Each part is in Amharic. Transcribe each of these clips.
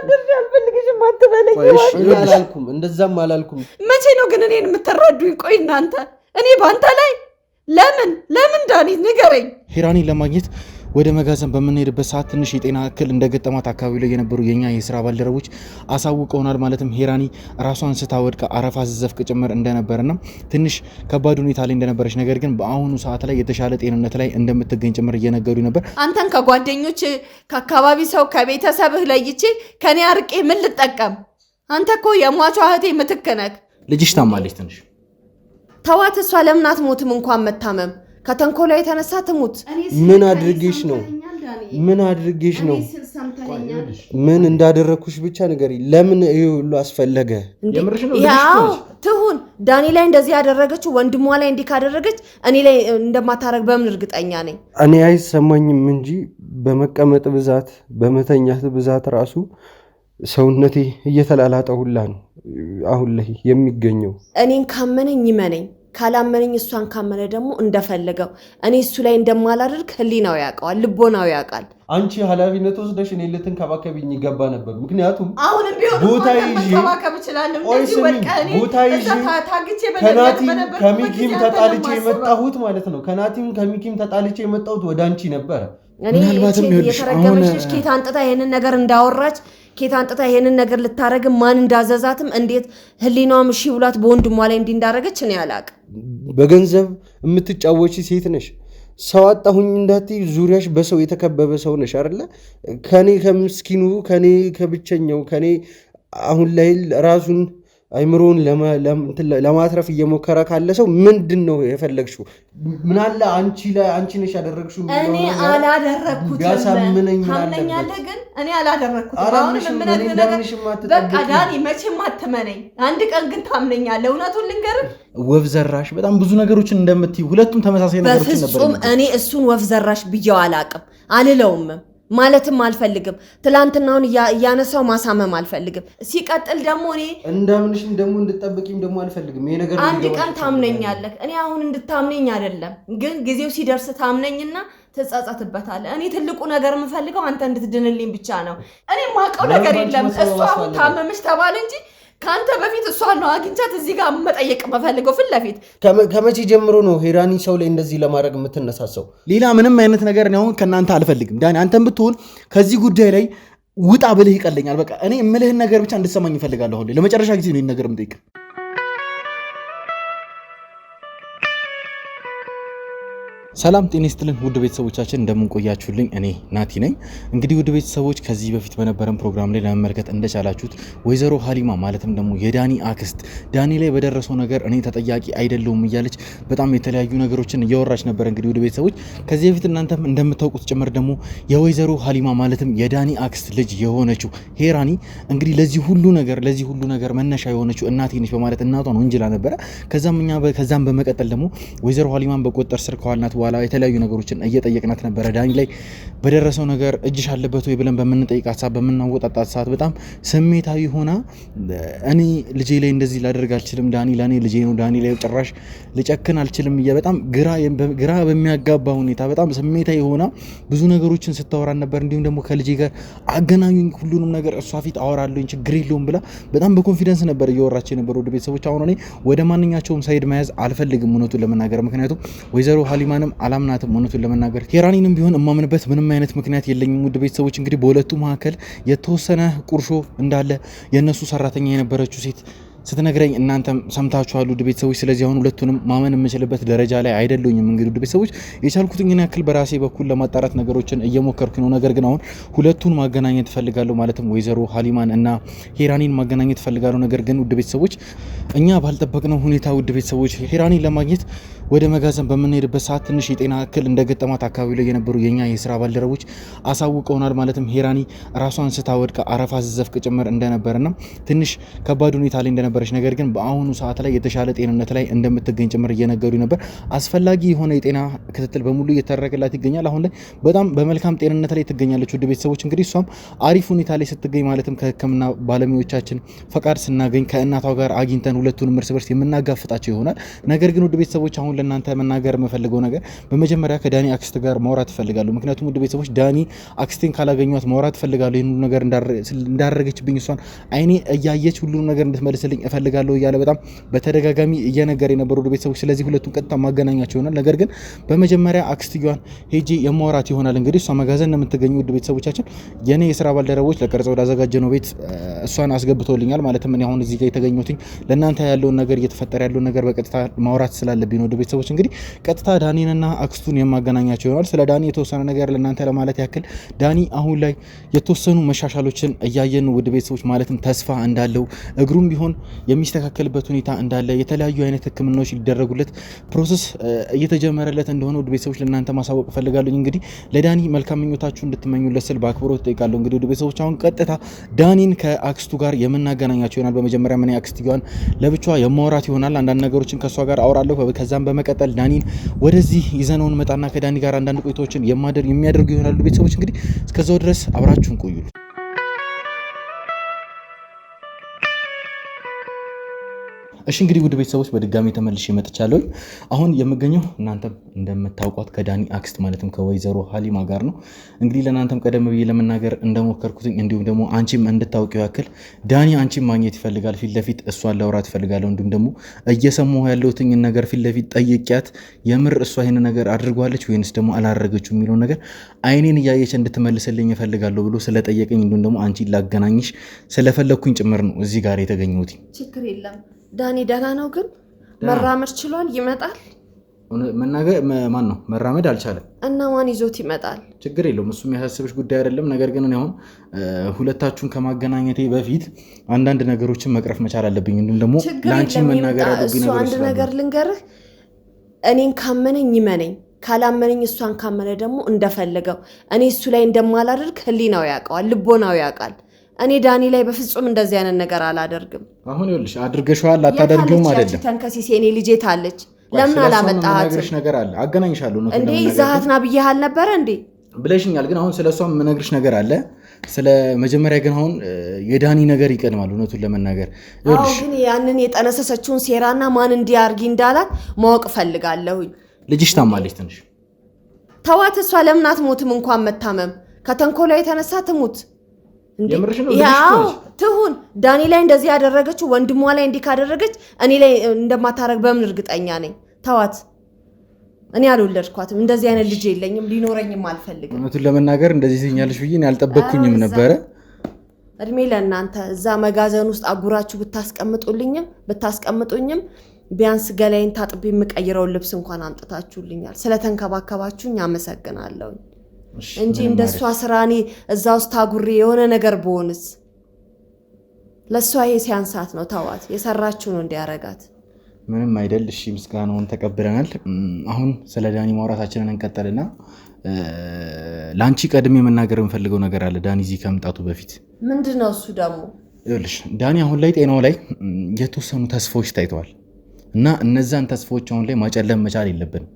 እንዳትደርሽ አልፈልግሽም አትበለኝ አላልኩም እንደዛም አላልኩም መቼ ነው ግን እኔን የምትረዱኝ ቆይ እናንተ እኔ ባንተ ላይ ለምን ዳኒ ንገረኝ ሄራኒ ለማግኘት ወደ መጋዘን በመነሄድበት ሰዓት ትንሽ የጤና እክል እንደገጠማት አካባቢ ላይ የነበሩ የኛ የሥራ ባልደረቦች አሳውቀውናል ማለትም ሄራኒ ራሷን ስታወድቅ አረፋ ዘዘፍቅ ጭምር እንደነበርና ትንሽ ከባድ ሁኔታ ላይ እንደነበረች ነገር ግን በአሁኑ ሰዓት ላይ የተሻለ ጤንነት ላይ እንደምትገኝ ጭምር እየነገሩ ነበር አንተን ከጓደኞች ከአካባቢ ሰው ከቤተሰብህ ለይቼ ከኔ አርቄ ምን ልጠቀም አንተ እኮ የሟቿ እህቴ ምትክ ነህ ልጅሽ ታማለች ትንሽ ተዋት እሷ ለምን አትሞትም እንኳን መታመም ከተንኮላ የተነሳ ትሙት ምን አድርጌሽ ነው ምን እንዳደረኩሽ ብቻ ንገሪ ለምን ይሄ ሁሉ አስፈለገ ያው ትሁን ዳኒ ላይ እንደዚህ ያደረገችው ወንድሟ ላይ እንዲህ ካደረገች እኔ ላይ እንደማታረግ በምን እርግጠኛ ነኝ እኔ አይሰማኝም እንጂ በመቀመጥ ብዛት በመተኛት ብዛት ራሱ ሰውነቴ እየተላላጠ ሁላ ነው አሁን ላይ የሚገኘው እኔን ካመነኝ ይመነኝ ካላመነኝ እሷን ካመነ ደግሞ እንደፈለገው እኔ እሱ ላይ እንደማላደርግ ህሊናው ያውቃል ልቦናው ያውቃል አንቺ ኃላፊነት ወስደሽ እኔ ልትንከባከቢኝ ይገባ ነበር ምክንያቱም አሁንም ቢሆን ቦታ ይዤ ተንከባከብ ይችላልም እንደዚህ ወድቀኔ ታግቼ ከሚኪም ተጣልቼ የመጣሁት ማለት ነው ከሚኪም ተጣልቼ የመጣሁት ወደ አንቺ ነበር እኔ የተረገመሽ ኬት አንጥታ ይሄንን ነገር እንዳወራች ኬት አንጥታ ይሄንን ነገር ልታረግ ማን እንዳዘዛትም እንዴት ህሊናውም እሺ ብሏት በወንድሟ ላይ እንዲንዳረገች እኔ አላቅ በገንዘብ የምትጫወቺ ሴት ነሽ ሰው አጣሁኝ እንዳትይ ዙሪያሽ በሰው የተከበበ ሰው ነሽ አይደለ ከኔ ከምስኪኑ ከኔ ከብቸኛው ከኔ አሁን ላይ ራሱን አይምሮን ለማትረፍ እየሞከረ ካለ ሰው ምንድነው የፈለግሽው ምን አለ አንቺ ነሽ ያደረግሽው እኔ አላደረኩትም ቢያሳምነኝ ታምነኛለህ ግን እኔ አላደረኩትም አሁን ምን ነገር በቃ ዳኒ መቼም አትመነኝ አንድ ቀን ግን ታምነኛለህ እውነቱን ልንገርህ ወፍ ዘራሽ በጣም ብዙ ነገሮችን እንደምትይ ሁለቱም ተመሳሳይ ነገሮችን ነበር በፍጹም እኔ እሱን ወፍ ዘራሽ ብየው አላቅም አልለውም ማለትም አልፈልግም ትላንትናውን ያነሳው ማሳመም አልፈልግም ሲቀጥል ደግሞ እኔ እንዳምንሽም ደግሞ እንድትጠብቂም ደግሞ አልፈልግም ይሄ ነገር አንድ ቀን ታምነኛለህ እኔ አሁን እንድታምነኝ አይደለም ግን ጊዜው ሲደርስ ታምነኝና ተጻጻትበታለህ እኔ ትልቁ ነገር የምፈልገው አንተ እንድትድንልኝ ብቻ ነው እኔ ማቀው ነገር የለም እሷ አሁን ታመመሽ ተባለ እንጂ ካንተ በፊት እሷን ነው አግኝቻት እዚህ ጋር መጠየቅ መፈልገው ፍለፊት ከመቼ ጀምሮ ነው ሄራኒ ሰው ላይ እንደዚህ ለማድረግ የምትነሳሰው ሌላ ምንም አይነት ነገር ነው ከናንተ አልፈልግም ዳኒ አንተም ብትሆን ከዚህ ጉዳይ ላይ ውጣ ብልህ ይቀለኛል በቃ እኔ እምልህን ነገር ብቻ እንድትሰማኝ እፈልጋለሁ ለመጨረሻ ጊዜ ነው ይሄን ነገር የምጠይቅ ሰላም ጤና ይስጥልን ውድ ቤተሰቦቻችን እንደምን ቆያችሁልኝ እኔ ናቲ ነኝ እንግዲህ ውድ ቤተሰቦች ከዚህ በፊት በነበረን ፕሮግራም ላይ ለመመልከት እንደቻላችሁት ወይዘሮ ሀሊማ ማለትም ደግሞ የዳኒ አክስት ዳኒ ላይ በደረሰው ነገር እኔ ተጠያቂ አይደለሁም እያለች በጣም የተለያዩ ነገሮችን እያወራች ነበር እንግዲህ ውድ ቤተሰቦች ከዚህ በፊት እናንተም እንደምታውቁት ጭምር ደግሞ የወይዘሮ ሀሊማ ማለትም የዳኒ አክስት ልጅ የሆነችው ሄራኒ እንግዲህ ለዚህ ሁሉ ነገር መነሻ የሆነችው እናቴ ነች በማለት እናቷን ወንጅላ ነበረ ከዛም በመቀጠል ደግሞ ወይዘሮ ሀሊማን በቁጥጥር ስር ከዋልናት በኋላ የተለያዩ ነገሮችን እየጠየቅናት ነበር ዳኒ ላይ በደረሰው ነገር እጅሽ አለበት ወይ ብለን በመንጠይቃት ሰዓት በመናወጣጣት ሰዓት በጣም ስሜታዊ ሆና እኔ ልጄ ላይ እንደዚህ ላደርግ አልችልም ዳኒ ለኔ ልጄ ነው ዳኒ ላይ ጭራሽ ልጨክን አልችልም በጣም ግራ በሚያጋባ ሁኔታ በጣም ስሜታዊ ሆና ብዙ ነገሮችን ስታወራ ነበር እንዲሁም ደግሞ ከልጄ ጋር አገናኙኝ ሁሉንም ነገር እሷ ፊት አወራለሁኝ ችግር የለውም ብላ በጣም በኮንፊደንስ ነበር እያወራች ነበር ወደ ቤተሰቦች አሁን እኔ ወደ ማንኛቸውም ሳይድ መያዝ አልፈልግም እውነቱን ለመናገር ምክንያቱም ወይዘሮ ሀሊማንም አላምናትም እውነቱን ለመናገር ሄራኒንም ቢሆን እማምንበት ምንም አይነት ምክንያት የለኝም ውድ ቤተሰቦች እንግዲህ በሁለቱ መካከል የተወሰነ ቁርሾ እንዳለ የነሱ ሰራተኛ የነበረችው ሴት ስትነግረኝ እናንተም ሰምታችኋል ውድ ቤተሰቦች ስለዚህ አሁን ሁለቱንም ማመን የምችልበት ደረጃ ላይ አይደለሁኝም እንግዲህ ውድ ቤተሰቦች የቻልኩትን ያክል በራሴ በኩል ለማጣራት ነገሮችን እየሞከርኩ ነው ነገር ግን አሁን ሁለቱን ማገናኘት ፈልጋለሁ ማለትም ወይዘሮ ሀሊማን እና ሄራኒን ማገናኘት ፈልጋለሁ ነገር ግን ውድ ቤተሰቦች እኛ ባልጠበቅነው ሁኔታ ውድ ቤተሰቦች ሄራኒን ለማግኘት ወደ መጋዘን በመነሄድበት ሰዓት ትንሽ የጤና እክል እንደገጠማት አካባቢ ላይ የነበሩ የኛ የሥራ ባልደረቦች አሳውቀውናል ማለትም ሄራኒ ራሷን ስታወድቅ አረፋ ዘዘፍቅ ጭምር እንደነበርና ትንሽ ከባድ ሁኔታ ላይ ነበረች። ነገር ግን በአሁኑ ሰዓት ላይ የተሻለ ጤንነት ላይ እንደምትገኝ ጭምር እየነገሩ ነበር። አስፈላጊ የሆነ የጤና ክትትል በሙሉ እየተደረገላት ይገኛል። አሁን ላይ በጣም በመልካም ጤንነት ላይ ትገኛለች። ውድ ቤተሰቦች እንግዲህ እሷም አሪፍ ሁኔታ ላይ ስትገኝ ማለትም ከሕክምና ባለሙያዎቻችን ፈቃድ ስናገኝ ከእናቷ ጋር አግኝተን ሁለቱንም እርስ በርስ የምናጋፍጣቸው ይሆናል። ነገር ግን ውድ ቤተሰቦች አሁን ለእናንተ መናገር የምፈልገው ነገር በመጀመሪያ ከዳኒ አክስት ጋር ማውራት እፈልጋለሁ። ምክንያቱም ውድ ቤተሰቦች ዳኒ አክስቴን ካላገኟት ማውራት እፈልጋለሁ። ይህን ሁሉ ነገር እንዳደረገችብኝ እሷን አይኔ እያየች ሁሉንም ነገር እንድትመልስልኝ እፈልጋለሁ እያለ በጣም በተደጋጋሚ እየነገረ የነበሩ ውድ ቤተሰቦች፣ ስለዚህ ሁለቱን ቀጥታ ማገናኛቸው ይሆናል። ነገር ግን በመጀመሪያ አክስትየዋን ሄጄ የማውራት ይሆናል። እንግዲህ እሷ መጋዘን ነው የምትገኙ ውድ ቤተሰቦቻችን። የኔ የስራ ባልደረቦች ለቀርጸ ወዳዘጋጀነው ቤት እሷን አስገብቶልኛል። ማለትም እኔ አሁን እዚህ ጋር የተገኘሁትኝ ለእናንተ ያለውን ነገር እየተፈጠረ ያለውን ነገር በቀጥታ ማውራት ስላለብኝ ነው። ውድ ቤተሰቦች እንግዲህ ቀጥታ ዳኒንና አክስቱን የማገናኛቸው ይሆናል። ስለ ዳኒ የተወሰነ ነገር ለእናንተ ለማለት ያክል ዳኒ አሁን ላይ የተወሰኑ መሻሻሎችን እያየን ውድ ቤተሰቦች፣ ማለትም ተስፋ እንዳለው እግሩም ቢሆን የሚስተካከልበት ሁኔታ እንዳለ የተለያዩ አይነት ሕክምናዎች ሊደረጉለት ፕሮሰስ እየተጀመረለት እንደሆነ ውድ ቤተሰቦች ለእናንተ ማሳወቅ እፈልጋለሁ። እንግዲህ ለዳኒ መልካም ምኞታችሁ እንድትመኙለት ስል በአክብሮት ጠይቃለሁ። እንግዲህ ውድ ቤተሰቦች አሁን ቀጥታ ዳኒን ከአክስቱ ጋር የምናገናኛቸው ይሆናል። በመጀመሪያ ምን አክስቲዋን ለብቻዋ የማወራት ይሆናል። አንዳንድ ነገሮችን ከሷ ጋር አወራለሁ። ከዛም በመቀጠል ዳኒን ወደዚህ ይዘነውን መጣና ከዳኒ ጋር አንዳንድ ቆይታዎችን የሚያደርጉ ይሆናሉ። ቤተሰቦች እንግዲህ እስከዛው ድረስ አብራችሁን ቆዩ። እሺ እንግዲህ ውድ ቤተሰቦች በድጋሚ ተመልሼ መጥቻለሁ። አሁን የምገኘው እናንተም እንደምታውቋት ከዳኒ አክስት ማለትም ከወይዘሮ ሀሊማ ጋር ነው። እንግዲህ ለእናንተም ቀደም ብዬ ለመናገር እንደሞከርኩትኝ እንዲሁም ደግሞ አንቺም እንድታውቂው ያክል ዳኒ አንቺም ማግኘት ይፈልጋል። ፊት ለፊት እሷን ላውራት ይፈልጋለሁ። እንዲሁም ደግሞ እየሰማሁ ያለሁትኝ ነገር ፊት ለፊት ጠይቂያት የምር እሷ ይሄን ነገር አድርጓለች ወይንስ ደግሞ አላረገችው የሚለው ነገር አይኔን እያየች እንድትመልስልኝ ይፈልጋለሁ ብሎ ስለጠየቀኝ እንዲሁም ደግሞ አንቺን ላገናኝሽ ስለፈለኩኝ ጭምር ነው እዚህ ጋር የተገኘሁት። ችግር የለም ዳኒ ደህና ነው፣ ግን መራመድ ችሏል? ይመጣል? መናገር ማን ነው መራመድ አልቻለም እና ማን ይዞት ይመጣል? ችግር የለውም እሱ የሚያሳስብሽ ጉዳይ አይደለም። ነገር ግን እኔ አሁን ሁለታችሁን ከማገናኘቴ በፊት አንዳንድ ነገሮችን መቅረፍ መቻል አለብኝ። እንዲሁም ደግሞ ላንቺ መናገር ያለብኝ ነገር አንድ ነገር ልንገርህ፣ እኔን ካመነኝ ይመነኝ፣ ካላመነኝ እሷን ካመነ ደግሞ እንደፈለገው እኔ እሱ ላይ እንደማላደርግ ህሊናው ያውቀዋል፣ ልቦናው ያውቃል። እኔ ዳኒ ላይ በፍጹም እንደዚህ አይነት ነገር አላደርግም። አሁን ይኸውልሽ አድርገሽዋል፣ አታደርጊውም አይደለም። ተንከሲስ የኔ ልጄ ታለች፣ ለምን አላመጣሃት? ነገር አለ አገናኝሻለሁ ነው እንዴ? ይዛሃትና ብዬሃል ነበረ እንዴ? ብለሽኛል። ግን አሁን ስለሷ የምነግርሽ ነገር አለ። ስለ መጀመሪያ ግን አሁን የዳኒ ነገር ይቀድማል እውነቱን ለመናገር። አዎ ግን ያንን የጠነሰሰችውን ሴራና ማን እንዲያርጊ እንዳላት ማወቅ ፈልጋለሁኝ። ልጅሽ ታማለች ትንሽ ተዋት። እሷ ለምን አትሞትም? እንኳን መታመም ከተንኮሏ የተነሳ ትሙት። ያው ትሁን። ዳኒ ላይ እንደዚህ ያደረገችው ወንድሟ ላይ እንዲህ ካደረገች እኔ ላይ እንደማታረግ በምን እርግጠኛ ነኝ? ተዋት። እኔ አልወለድኳትም። እንደዚህ አይነት ልጅ የለኝም፣ ሊኖረኝም አልፈልግም። እውነቱን ለመናገር እንደዚህ ትኛለሽ ብዬ እኔ አልጠበቅኩኝም ነበረ። እድሜ ለእናንተ። እዛ መጋዘን ውስጥ አጉራችሁ ብታስቀምጡኝም ቢያንስ ገላይን ታጥቤ የምቀይረውን ልብስ እንኳን አምጥታችሁልኛል። ስለተንከባከባችሁኝ አመሰግናለሁ እንጂ እንደሷ ስራ እኔ እዛ ውስጥ አጉሬ የሆነ ነገር በሆንስ ለሷ ይሄ ሲያንሳት ነው። ተዋት። የሰራችሁ ነው እንዲያረጋት። ምንም አይደል። እሺ ምስጋናውን ተቀብለናል። አሁን ስለ ዳኒ ማውራታችንን እንቀጥልና ላንቺ ቀድሜ መናገር የምፈልገው ነገር አለ ዳኒ እዚህ ከመምጣቱ በፊት። ምንድነው እሱ ደግሞ? ይኸውልሽ ዳኒ አሁን ላይ ጤናው ላይ የተወሰኑ ተስፋዎች ታይተዋል እና እነዛን ተስፋዎች አሁን ላይ ማጨለም መቻል የለብንም።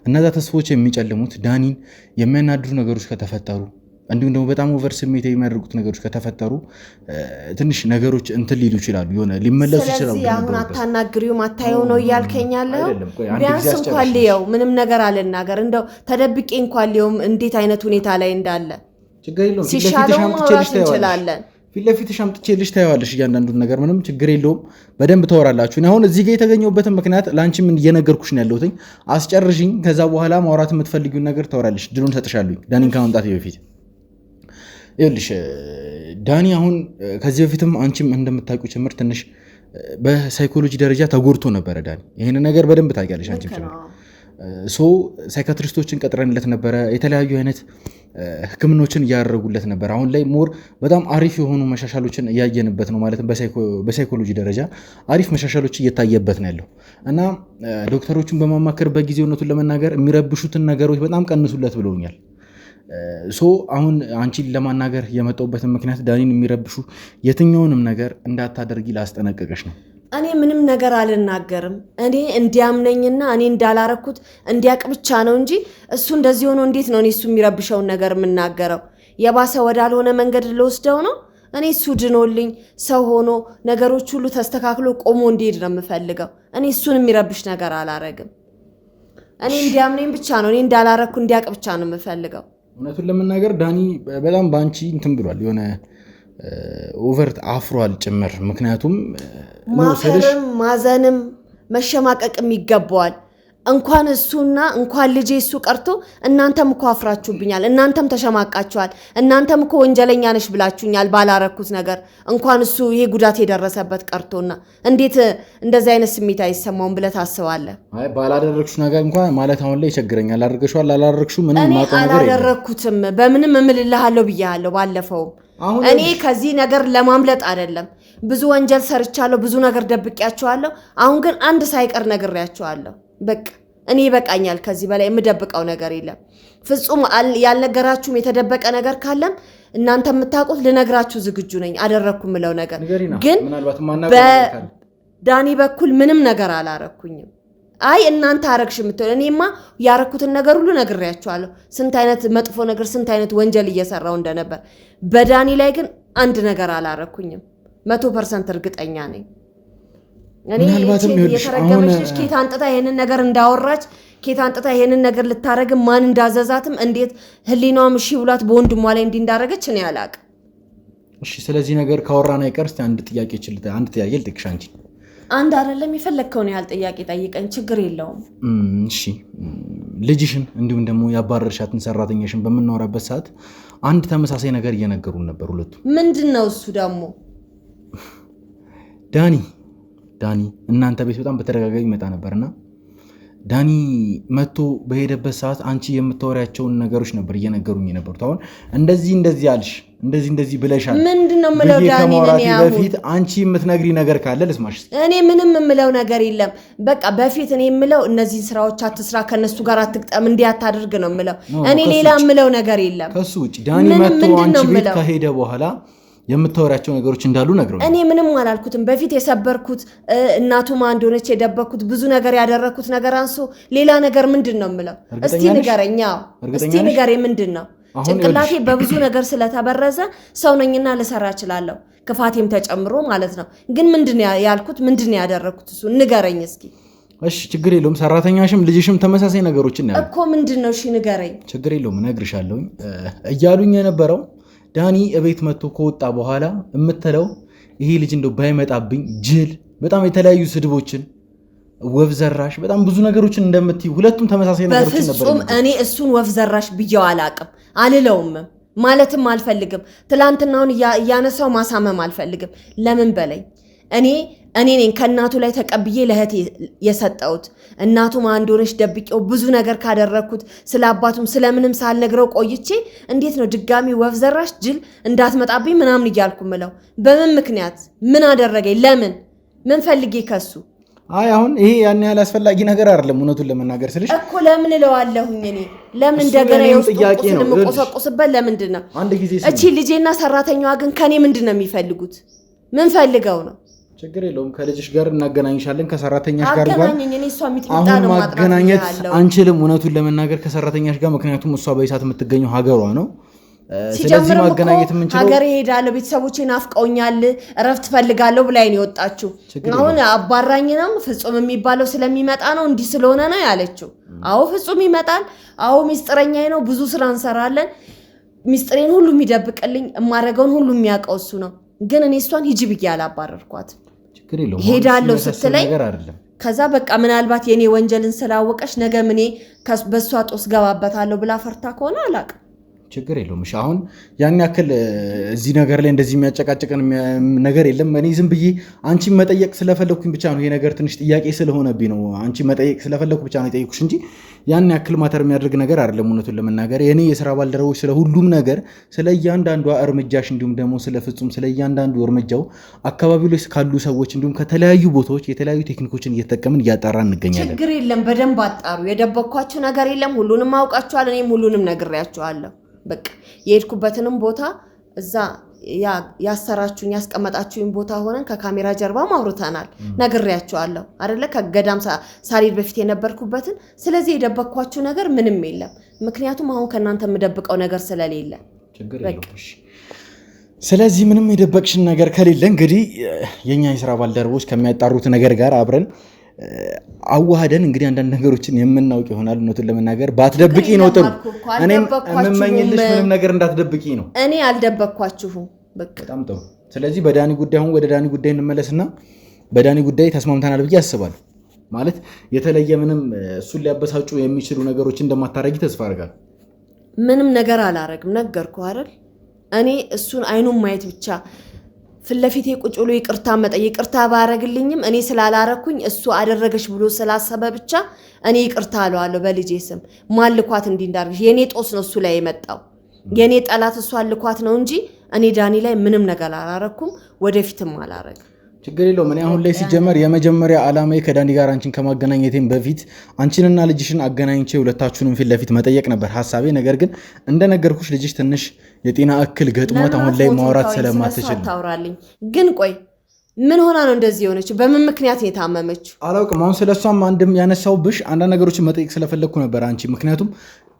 እነዛ ተስፋዎች የሚጨልሙት ዳኒን የሚያናድዱ ነገሮች ከተፈጠሩ እንዲሁም ደግሞ በጣም ኦቨር ስሜት የሚያደርጉት ነገሮች ከተፈጠሩ ትንሽ ነገሮች እንትን ሊሉ ይችላሉ፣ የሆነ ሊመለሱ ይችላሉ። ስለዚህ አሁን አታናግሪውም አታየው ነው እያልከኛለሁ። ቢያንስ እንኳን ሊየው ምንም ነገር አልናገር፣ እንደው ተደብቄ እንኳን ሊየው እንዴት አይነት ሁኔታ ላይ እንዳለ ችግር የለውም። ሲሻለው ማውራት እንችላለን። ፊት ለፊትሽ አምጥቼልሽ ታየዋለሽ እያንዳንዱን ነገር፣ ምንም ችግር የለውም። በደንብ ተወራላችሁ። አሁን እዚህ ጋር የተገኘሁበትን ምክንያት ላንቺም እየነገርኩሽ ነው ያለሁት። አስጨርሽኝ፣ ከዛ በኋላ ማውራት የምትፈልጊውን ነገር ታወራለሽ። ድሉን ሰጥሻለሁ ዳኒን ከማምጣቴ በፊት። ይኸውልሽ ዳኒ አሁን ከዚህ በፊትም አንቺም እንደምታውቂው ጭምር ትንሽ በሳይኮሎጂ ደረጃ ተጎድቶ ነበረ ዳኒ። ይሄን ነገር በደንብ ታውቂያለሽ አንቺም ጭምር። ሳይካትሪስቶችን ቀጥረንለት ነበረ፣ የተለያዩ አይነት ህክምናዎችን እያደረጉለት ነበር። አሁን ላይ ሞር በጣም አሪፍ የሆኑ መሻሻሎችን እያየንበት ነው። ማለትም በሳይኮሎጂ ደረጃ አሪፍ መሻሻሎች እየታየበት ነው ያለው እና ዶክተሮቹን በማማከርበት ጊዜ እውነቱን ለመናገር የሚረብሹትን ነገሮች በጣም ቀንሱለት ብለውኛል። አሁን አንቺን ለማናገር የመጣሁበትን ምክንያት ዳኒን የሚረብሹ የትኛውንም ነገር እንዳታደርጊ ላስጠነቀቀሽ ነው። እኔ ምንም ነገር አልናገርም። እኔ እንዲያምነኝና እኔ እንዳላረኩት እንዲያቅ ብቻ ነው እንጂ እሱ እንደዚህ ሆኖ እንዴት ነው እኔ እሱ የሚረብሸውን ነገር የምናገረው? የባሰ ወዳልሆነ መንገድ ልወስደው ነው? እኔ እሱ ድኖልኝ ሰው ሆኖ ነገሮች ሁሉ ተስተካክሎ ቆሞ እንዲሄድ ነው የምፈልገው። እኔ እሱን የሚረብሽ ነገር አላረግም። እኔ እንዲያምነኝ ብቻ ነው፣ እኔ እንዳላረኩ እንዲያቅ ብቻ ነው የምፈልገው። እውነቱን ለመናገር ዳኒ በጣም ባንቺ እንትን ብሏል፣ የሆነ ኦቨር አፍሯል ጭምር። ምክንያቱም ማፈርም ማዘንም መሸማቀቅም ይገባዋል። እንኳን እሱና እንኳን ልጄ እሱ ቀርቶ እናንተም እኮ አፍራችሁብኛል፣ እናንተም ተሸማቃችኋል፣ እናንተም እኮ ወንጀለኛ ነሽ ብላችሁኛል ባላረኩት ነገር። እንኳን እሱ ይሄ ጉዳት የደረሰበት ቀርቶና እንዴት እንደዚህ አይነት ስሜት አይሰማውም ብለህ ታስባለህ? አይ ባላደረግሽው ነገር እንኳን ማለት አሁን ላይ ይቸግረኛል። አላደረግሽው አላደረግሽው ምንም ማቆም ነገር የለም። አላደረኩትም በምንም እምልልሃለሁ ብያለሁ ባለፈውም። እኔ ከዚህ ነገር ለማምለጥ አይደለም፣ ብዙ ወንጀል ሰርቻለሁ፣ ብዙ ነገር ደብቄያቸዋለሁ። አሁን ግን አንድ ሳይቀር ነግሬያቸዋለሁ። በቃ እኔ ይበቃኛል፣ ከዚህ በላይ የምደብቀው ነገር የለም። ፍጹም ያልነገራችሁም የተደበቀ ነገር ካለም እናንተ የምታውቁት ልነግራችሁ ዝግጁ ነኝ። አደረኩ ምለው ነገር ግን በዳኒ በኩል ምንም ነገር አላረኩኝም። አይ እናንተ አረግሽ የምትለው እኔማ ያረኩትን ነገር ሁሉ ነግሬያችኋለሁ። ስንት አይነት መጥፎ ነገር ስንት አይነት ወንጀል እየሰራው እንደነበር። በዳኒ ላይ ግን አንድ ነገር አላረኩኝም። 100% እርግጠኛ ነኝ። እኔ የተረገመች ልጅ ኬት አንጥታ ይሄንን ነገር እንዳወራች ኬት አንጥታ ይሄንን ነገር ልታረግም ማን እንዳዘዛትም እንዴት ህሊናዋም እሺ ብሏት በወንድሟ ላይ እንዳረገች እኔ አላቅም። እሺ ስለዚህ ነገር ካወራና ይቀርስ አንድ ጥያቄ ልጠይቅሽ አንቺ። አንድ አይደለም የፈለከውን ያህል ጥያቄ ጠይቀኝ፣ ችግር የለውም። እሺ ልጅሽን እንዲሁም ደግሞ ያባረርሻትን ሰራተኛሽን በመናወራበት ሰዓት አንድ ተመሳሳይ ነገር እየነገሩን ነበር ሁለቱ። ምንድነው እሱ ደግሞ? ዳኒ እናንተ ቤት በጣም በተደጋጋሚ ይመጣ ነበርና ዳኒ መጥቶ በሄደበት ሰዓት አንቺ የምታወሪያቸውን ነገሮች ነበር እየነገሩኝ የነበሩት። አሁን እንደዚህ አልሽ፣ እንደዚህ ብለሻል። ምንድነው የምለው ዳኒ? በፊት አንቺ የምትነግሪ ነገር ካለ ልስማሽ። እኔ ምንም የምለው ነገር የለም። በቃ በፊት እኔ የምለው እነዚህ ስራዎች አትስራ፣ ከነሱ ጋር አትግጠም፣ እንዲያታደርግ ነው የምለው። እኔ ሌላ የምለው ነገር የለም ከሱ ውጪ። ዳኒ መጥቶ አንቺ ቤት ከሄደ በኋላ የምታወሪያቸው ነገሮች እንዳሉ ነግረው። እኔ ምንም አላልኩትም። በፊት የሰበርኩት እናቱ ማን እንደሆነች የደበኩት ብዙ ነገር ያደረኩት ነገር አንሶ ሌላ ነገር ምንድነው የምለው? እስቲ ንገረኝ። እስቲ ንገረኝ ምንድነው? ጭንቅላቴ በብዙ ነገር ስለተበረዘ ሰው ነኝና ልሰራ እችላለሁ፣ ክፋቴም ተጨምሮ ማለት ነው። ግን ምንድነው ያልኩት? ምንድነው ያደረኩት? እሱ ንገረኝ እስኪ። እሺ ችግር የለውም። ሰራተኛሽም ልጅሽም ተመሳሳይ ነገሮችን ነው እኮ። ምንድነው? እሺ ንገረኝ። ችግር የለውም እነግርሻለሁ። እያሉኝ የነበረው ዳኒ እቤት መጥቶ ከወጣ በኋላ የምትለው ይሄ ልጅ እንደው ባይመጣብኝ ጅል፣ በጣም የተለያዩ ስድቦችን ወፍ ዘራሽ፣ በጣም ብዙ ነገሮችን እንደምትይ ሁለቱም ተመሳሳይ ነገሮችን ነበር። በፍጹም እኔ እሱን ወፍ ዘራሽ ብየው አላቅም፣ አልለውም፣ ማለትም አልፈልግም። ትላንትናውን እያነሳው ማሳመም አልፈልግም። ለምን በለኝ። እኔ ነኝ ከእናቱ ላይ ተቀብዬ ለእህቴ የሰጠሁት። እናቱ ማን እንደሆነች ደብቄው ብዙ ነገር ካደረግኩት ስለ አባቱም ስለምንም ሳልነግረው ቆይቼ እንዴት ነው ድጋሚ ወፍ ዘራሽ ጅል እንዳትመጣብኝ ምናምን እያልኩ ምለው? በምን ምክንያት? ምን አደረገኝ? ለምን? ምን ፈልጌ ከሱ? አይ አሁን ይሄ ያን ያህል አስፈላጊ ነገር አይደለም። እውነቱን ለመናገር ስልሽ እኮ ለምን እለዋለሁኝ? እኔ ለምን እንደገና የውስጥ ቁስል የምቆሰቁስበት ለምንድን ነው? እቺ ልጄና ሰራተኛዋ ግን ከኔ ምንድን ነው የሚፈልጉት? ምን ፈልገው ነው? ችግር የለውም። ከልጅሽ ጋር እናገናኝሻለን። ከሰራተኛሽ ጋር አሁን ማገናኘት አንችልም፣ እውነቱን ለመናገር ከሰራተኛሽ ጋር። ምክንያቱም እሷ በይሳት የምትገኘው ሀገሯ ነው። ስለዚህ ማገናኘት የምንችለው ሀገር ሄዳለሁ፣ ቤተሰቦቼ ናፍቀውኛል፣ እረፍት ፈልጋለሁ ብላኝ ነው የወጣችው። አሁን አባራኝ ነው ፍጹም የሚባለው ስለሚመጣ ነው እንዲህ ስለሆነ ነው ያለችው። አዎ ፍጹም ይመጣል። አዎ ሚስጥረኛዬ ነው፣ ብዙ ስራ እንሰራለን። ሚስጥሬን ሁሉ የሚደብቅልኝ የማደርገውን ሁሉ የሚያውቀው እሱ ነው። ግን እኔ እሷን ሂጂ ብዬ አላባረርኳት። ሄዳለሁ ስትለኝ ከዛ በቃ ምናልባት የኔ ወንጀልን ስላወቀች ነገ እኔ በሷ ጦስ ገባበታለሁ ብላ ፈርታ ከሆነ አላቅም። ችግር የለውም። እሺ አሁን ያን ያክል እዚህ ነገር ላይ እንደዚህ የሚያጨቃጭቀን ነገር የለም። እኔ ዝም ብዬ አንቺን መጠየቅ ስለፈለኩኝ ብቻ ነው። ይሄ ነገር ትንሽ ጥያቄ ስለሆነብኝ ነው። አንቺን መጠየቅ ስለፈለኩ ብቻ ነው የጠየኩሽ እንጂ ያን ያክል ማተር የሚያደርግ ነገር አይደለም። እውነቱን ለመናገር የኔ የስራ ባልደረቦች ስለ ሁሉም ነገር፣ ስለ እያንዳንዷ እርምጃሽ እንዲሁም ደግሞ ስለ ፍጹም ስለ እያንዳንዱ እርምጃው አካባቢው ላይ ካሉ ሰዎች እንዲሁም ከተለያዩ ቦታዎች የተለያዩ ቴክኒኮችን እየተጠቀምን እያጣራን እንገኛለን። ችግር የለም። በደንብ አጣሩ። የደበኳችሁ ነገር የለም። ሁሉንም አውቃችኋል። እኔም ሁሉንም ነግሬያችኋለሁ። በቃ የሄድኩበትንም ቦታ እዛ ያሰራችሁኝ ያስቀመጣችሁኝ ቦታ ሆነን ከካሜራ ጀርባ ማውርተናል ነግሬያችኋለሁ አይደለ ከገዳም ሳሪድ በፊት የነበርኩበትን ስለዚህ የደበቅኳችሁ ነገር ምንም የለም ምክንያቱም አሁን ከናንተ የምደብቀው ነገር ስለሌለ ችግር የለውም ስለዚህ ምንም የደበቅሽን ነገር ከሌለ እንግዲህ የኛ የሥራ ባልደረቦች ከሚያጣሩት ነገር ጋር አብረን አዋሃደን እንግዲህ አንዳንድ ነገሮችን የምናውቅ ይሆናል እውነቱን ለመናገር ባትደብቂ ነው ጥሩ እኔም የምመኝልሽ ምንም ነገር እንዳትደብቂ ነው እኔ አልደበቅኳችሁም በጣም ጥሩ ስለዚህ በዳኒ ጉዳይ አሁን ወደ ዳኒ ጉዳይ እንመለስና በዳኒ ጉዳይ ተስማምተናል ብዬ አስባለሁ ማለት የተለየ ምንም እሱን ሊያበሳጩ የሚችሉ ነገሮች እንደማታረጊ ተስፋ አደርጋለሁ ምንም ነገር አላረግም ነገርኩህ አይደል እኔ እሱን አይኑን ማየት ብቻ ፍለፊቴ ቁጭ ብሎ ይቅርታ ባረግልኝም እኔ ስላላረኩኝ እሱ አደረገሽ ብሎ ስላሰበ ብቻ እኔ ይቅርታ አለዋለሁ በልጄ ስም ማልኳት እንዲንዳርግሽ የኔ ጦስ ነው እሱ ላይ የመጣው የኔ ጠላት እሱ አልኳት ነው እንጂ እኔ ዳኒ ላይ ምንም ነገር አላረኩም ወደፊትም አላረግ ችግር የለውም እኔ አሁን ላይ ሲጀመር የመጀመሪያ ዓላማዬ ከዳኒ ጋር አንቺን ከማገናኘቴም በፊት አንቺንና ልጅሽን አገናኝቼ ሁለታችሁንም ፊት ለፊት መጠየቅ ነበር ሐሳቤ ነገር ግን እንደነገርኩሽ ልጅሽ ትንሽ የጤና እክል ገጥሟት አሁን ላይ ማውራት ስለማትችል ታውራልኝ ግን ቆይ ምን ሆና ነው እንደዚህ የሆነችው በምን ምክንያት ነው የታመመችው አላውቅም አሁን ስለሷም አንድም ያነሳውብሽ አንዳንድ ነገሮችን መጠየቅ ስለፈለኩ ነበር አንቺ ምክንያቱም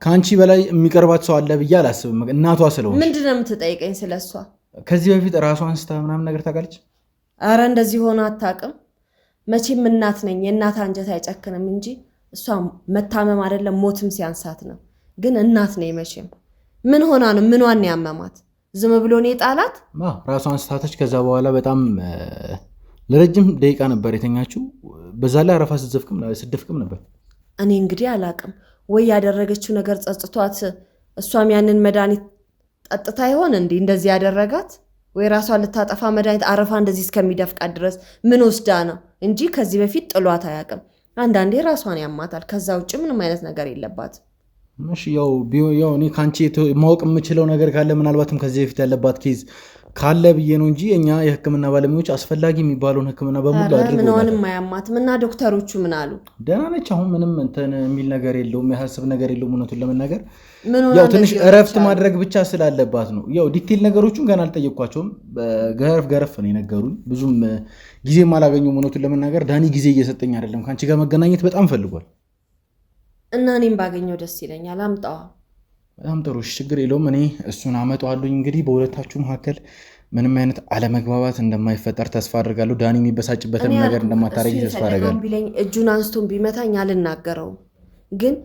ካንቺ በላይ የሚቀርባት ሰው አለ ብዬ አላስብም እናቷ ስለሆነች ምንድነው የምትጠይቀኝ ስለሷ ከዚህ በፊት ራሷን ስታ ምናምን ነገር ታውቃለች አረ እንደዚህ ሆነ አታውቅም መቼም እናት ነኝ የእናት አንጀት አይጨክንም እንጂ እሷ መታመም አይደለም ሞትም ሲያንሳት ነው ግን እናት ነኝ መቼም ምን ሆና ነው ምንዋን ያመማት ዝም ብሎ ነው የጣላት ራሷን ስታተች ከዛ በኋላ በጣም ለረጅም ደቂቃ ነበር የተኛችው በዛ ላይ አረፋ ስትደፍቅም ነበር እኔ እንግዲህ አላውቅም ወይ ያደረገችው ነገር ጸጽቷት እሷም ያንን መድኃኒት ጠጥታ ይሆን እንዴ እንደዚህ ያደረጋት ወይ ራሷን ልታጠፋ መድኃኒት አረፋ እንደዚህ እስከሚደፍቃት ድረስ ምን ወስዳ ነው እንጂ ከዚህ በፊት ጥሏት አያውቅም አንዳንዴ ራሷን ያማታል ከዛ ውጭ ምንም አይነት ነገር የለባት እሺ ያው እኔ ካንቺ ማወቅ የምችለው ነገር ካለ ምናልባትም ከዚህ በፊት ያለባት ኬዝ ካለ ብዬ ነው እንጂ እኛ የህክምና ባለሙያዎች አስፈላጊ የሚባለውን ህክምና በሙሉ አድርገው ምንም ማያማትም እና ዶክተሮቹ ምን አሉ ደህና ነች አሁን ምንም እንትን የሚል ነገር የለውም የሚያሳስብ ነገር የለውም እውነቱን ለመናገር ያው ትንሽ እረፍት ማድረግ ብቻ ስላለባት ነው ያው ዲቴል ነገሮቹን ገና አልጠየቅኳቸውም ገረፍ ነው የነገሩኝ ብዙም ጊዜም አላገኘሁም እውነቱን ለመናገር ዳኒ ጊዜ እየሰጠኝ አይደለም ካንቺ ጋር መገናኘት በጣም ፈልጓል እና እኔም ባገኘው ደስ ይለኛል አምጣዋ በጣም ጥሩ ችግር የለውም እኔ እሱን አመጣዋለሁ እንግዲህ በሁለታችሁ መካከል ምንም አይነት አለመግባባት እንደማይፈጠር ተስፋ አድርጋለሁ ዳኒ የሚበሳጭበትም ነገር እንደማታረጊ ተስፋ አድርጋለሁ ቢለኝ እጁን አንስቶን ቢመታኝ አልናገረውም ግን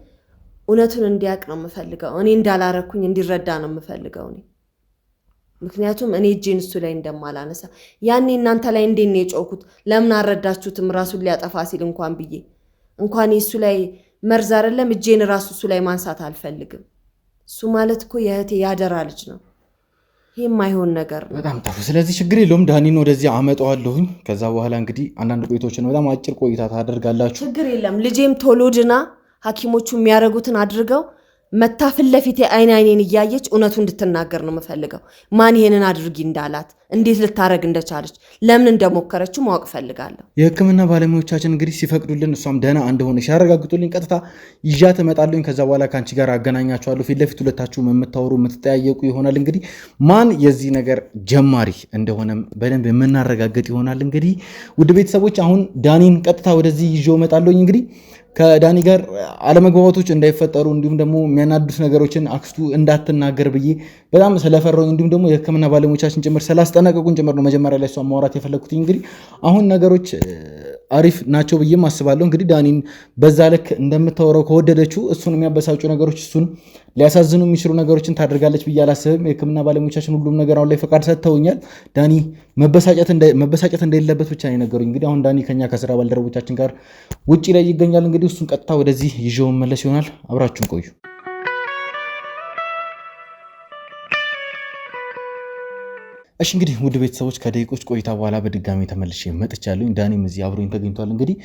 እውነቱን እንዲያቅ ነው የምፈልገው እኔ እንዳላረኩኝ እንዲረዳ ነው የምፈልገው እኔ ምክንያቱም እኔ እጄን እሱ ላይ እንደማላነሳ ያኔ እናንተ ላይ እንዴት ነው የጮኩት ለምን አረዳችሁትም ራሱን ሊያጠፋ ሲል እንኳን ብዬ እንኳን እሱ ላይ መርዝ አይደለም እጄን ራሱ እሱ ላይ ማንሳት አልፈልግም እሱ ማለት እኮ የእህቴ ያደራ ልጅ ነው ይሄ የማይሆን ነገር ነው በጣም ጥሩ ስለዚህ ችግር የለውም ዳኒን ወደዚህ አመጣዋለሁኝ ከዛ በኋላ እንግዲህ አንዳንድ ቆይቶችን በጣም አጭር ቆይታ ታደርጋላችሁ ችግር የለም ልጄም ቶሎ ድና ሐኪሞቹ የሚያረጉትን አድርገው መታ ፊት ለፊቴ አይኔን እያየች እውነቱን እንድትናገር ነው የምፈልገው ማን ይሄንን አድርጊ እንዳላት እንዴት ልታረግ እንደቻለች ለምን እንደሞከረችው ማወቅ ፈልጋለሁ የህክምና ባለሙያዎቻችን እንግዲህ ሲፈቅዱልን እሷም ደህና እንደሆነ ሲያረጋግጡልኝ ቀጥታ ይዣት እመጣለሁ ከዛ በኋላ ካንቺ ጋር አገናኛችኋለሁ ፊት ለፊት ሁለታችሁ የምታወሩ የምትጠያየቁ ይሆናል እንግዲህ ማን የዚህ ነገር ጀማሪ እንደሆነም በደንብ የምናረጋግጥ ይሆናል እንግዲህ ውድ ቤተሰቦች አሁን ዳኒን ቀጥታ ወደዚህ ይዤው እመጣለሁ እንግዲህ ከዳኒ ጋር አለመግባባቶች እንዳይፈጠሩ እንዲሁም ደግሞ የሚያናዱት ነገሮችን አክስቱ እንዳትናገር ብዬ በጣም ስለፈራው እንዲሁም ደግሞ የህክምና ባለሙያዎቻችን ጭምር ስላስጠነቀቁን ጭምር ነው መጀመሪያ ላይ እሷን ማውራት የፈለኩት እንግዲህ አሁን ነገሮች አሪፍ ናቸው ብዬም አስባለሁ እንግዲህ ዳኒን በዛ ልክ እንደምታወራው ከወደደችው እሱን የሚያበሳጩ ነገሮች እሱን ሊያሳዝኑ የሚችሉ ነገሮችን ታደርጋለች ብዬ አላስብም የህክምና ባለሙያዎቻችን ሁሉም ነገር አሁን ላይ ፈቃድ ሰጥተውኛል ዳኒ መበሳጨት እንደሌለበት ብቻ ነው የነገሩኝ እንግዲህ አሁን ዳኒ ከኛ ከስራ ባልደረቦቻችን ጋር ውጪ ላይ ይገኛል እንግዲህ እሱን ቀጥታ ወደዚህ ይዤው መለስ ይሆናል አብራችሁን ቆዩ እሺ እንግዲህ ውድ ቤተሰቦች ከደቂቆች ቆይታ በኋላ በድጋሚ ተመልሼ መጥቻለሁ ዳኒም እዚህ አብሮኝ ተገኝቷል እንግዲህ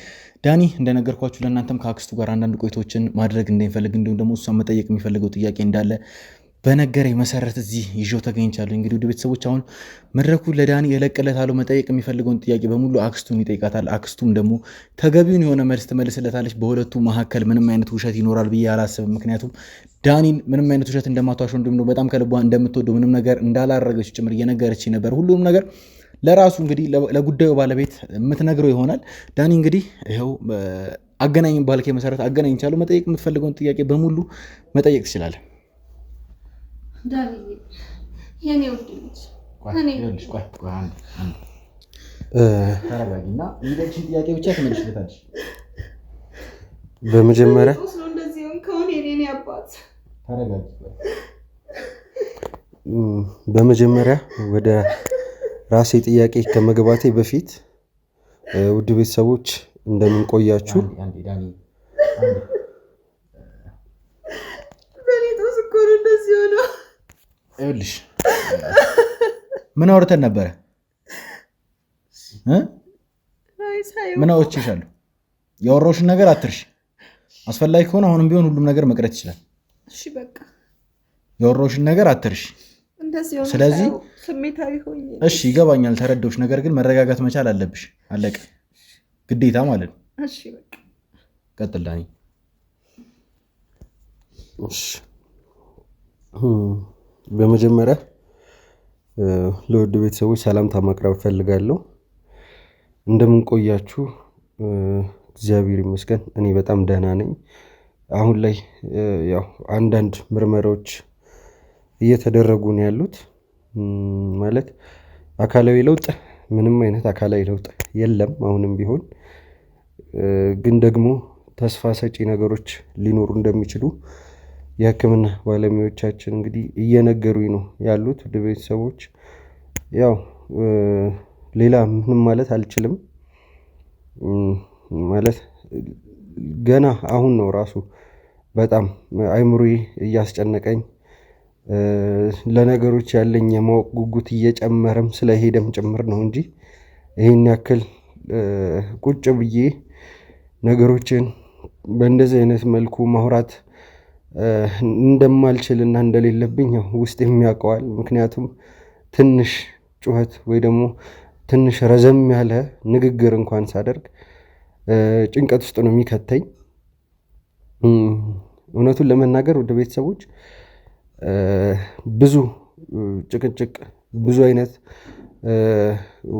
ዳኒ እንደነገርኳችሁ ለእናንተም ከአክስቱ ጋር አንዳንድ ቆይቶችን ማድረግ እንደሚፈልግ እንዲሁም ደግሞ እሷን መጠየቅ የሚፈልገው ጥያቄ እንዳለ በነገረኝ መሰረት እዚህ ይዤው ተገኝቻለሁ። እንግዲህ ወደ ቤተሰቦች አሁን መድረኩ ለዳኒ የለቀለታለው። መጠየቅ የሚፈልገውን ጥያቄ በሙሉ አክስቱን ይጠይቃታል። አክስቱም ደግሞ ተገቢውን የሆነ መልስ ትመልስለታለች። በሁለቱ መካከል ምንም አይነት ውሸት ይኖራል ብዬ አላስብም። ምክንያቱም ዳኒን ምንም አይነት ውሸት እንደማትዋሸው እንዲሁም ደግሞ በጣም ከልቧ እንደምትወደው ምንም ነገር እንዳላረገች ጭምር እየነገረች ነበር። ሁሉም ነገር ለራሱ እንግዲህ ለጉዳዩ ባለቤት የምትነግረው ይሆናል። ዳኒ እንግዲህ ይኸው አገናኝ ባልከ መሰረት አገናኝቻለሁ። መጠየቅ የምትፈልገውን ጥያቄ በሙሉ መጠየቅ ትችላለህ። ዳኒ የኔ ውድ ልጅ ተረጋጊና ይለችን ጥያቄ ብቻ ትመልሽለታለሽ። በመጀመሪያ በመጀመሪያ ወደ ራሴ ጥያቄ ከመግባቴ በፊት ውድ ቤተሰቦች እንደምን ቆያችሁ? ይኸውልሽ ምን አውርተን ነበረ? ምን አውርቼሻለሁ? ያወራሁሽን ነገር አትርሽ። አስፈላጊ ከሆነ አሁንም ቢሆን ሁሉም ነገር መቅረት ይችላል። እሺ በቃ ያወራሁሽን ነገር አትርሽ። ስለዚህ ስሜታዊ ሆኜ እሺ ይገባኛል፣ ተረዳሁሽ። ነገር ግን መረጋጋት መቻል አለብሽ። አለቀ፣ ግዴታ ማለት ነው። እሺ በቃ ቀጥል ዳኒ። እሺ በመጀመሪያ ለውድ ቤተሰቦች ሰላምታ ማቅረብ ፈልጋለሁ። እንደምን ቆያችሁ? እግዚአብሔር ይመስገን እኔ በጣም ደህና ነኝ። አሁን ላይ ያው አንዳንድ ምርመራዎች እየተደረጉ ነው ያሉት። ማለት አካላዊ ለውጥ ምንም አይነት አካላዊ ለውጥ የለም አሁንም ቢሆን፣ ግን ደግሞ ተስፋ ሰጪ ነገሮች ሊኖሩ እንደሚችሉ የሕክምና ባለሙያዎቻችን እንግዲህ እየነገሩኝ ነው ያሉት። ወደ ቤተሰቦች ያው ሌላ ምንም ማለት አልችልም። ማለት ገና አሁን ነው ራሱ በጣም አይምሮዬ እያስጨነቀኝ፣ ለነገሮች ያለኝ የማወቅ ጉጉት እየጨመረም ስለሄደም ጭምር ነው እንጂ ይህን ያክል ቁጭ ብዬ ነገሮችን በእንደዚህ አይነት መልኩ ማውራት እንደማልችልና እንደሌለብኝ ውስጥ የሚያውቀዋል። ምክንያቱም ትንሽ ጩኸት ወይ ደግሞ ትንሽ ረዘም ያለ ንግግር እንኳን ሳደርግ ጭንቀት ውስጥ ነው የሚከተኝ። እውነቱን ለመናገር ወደ ቤተሰቦች ብዙ ጭቅጭቅ፣ ብዙ አይነት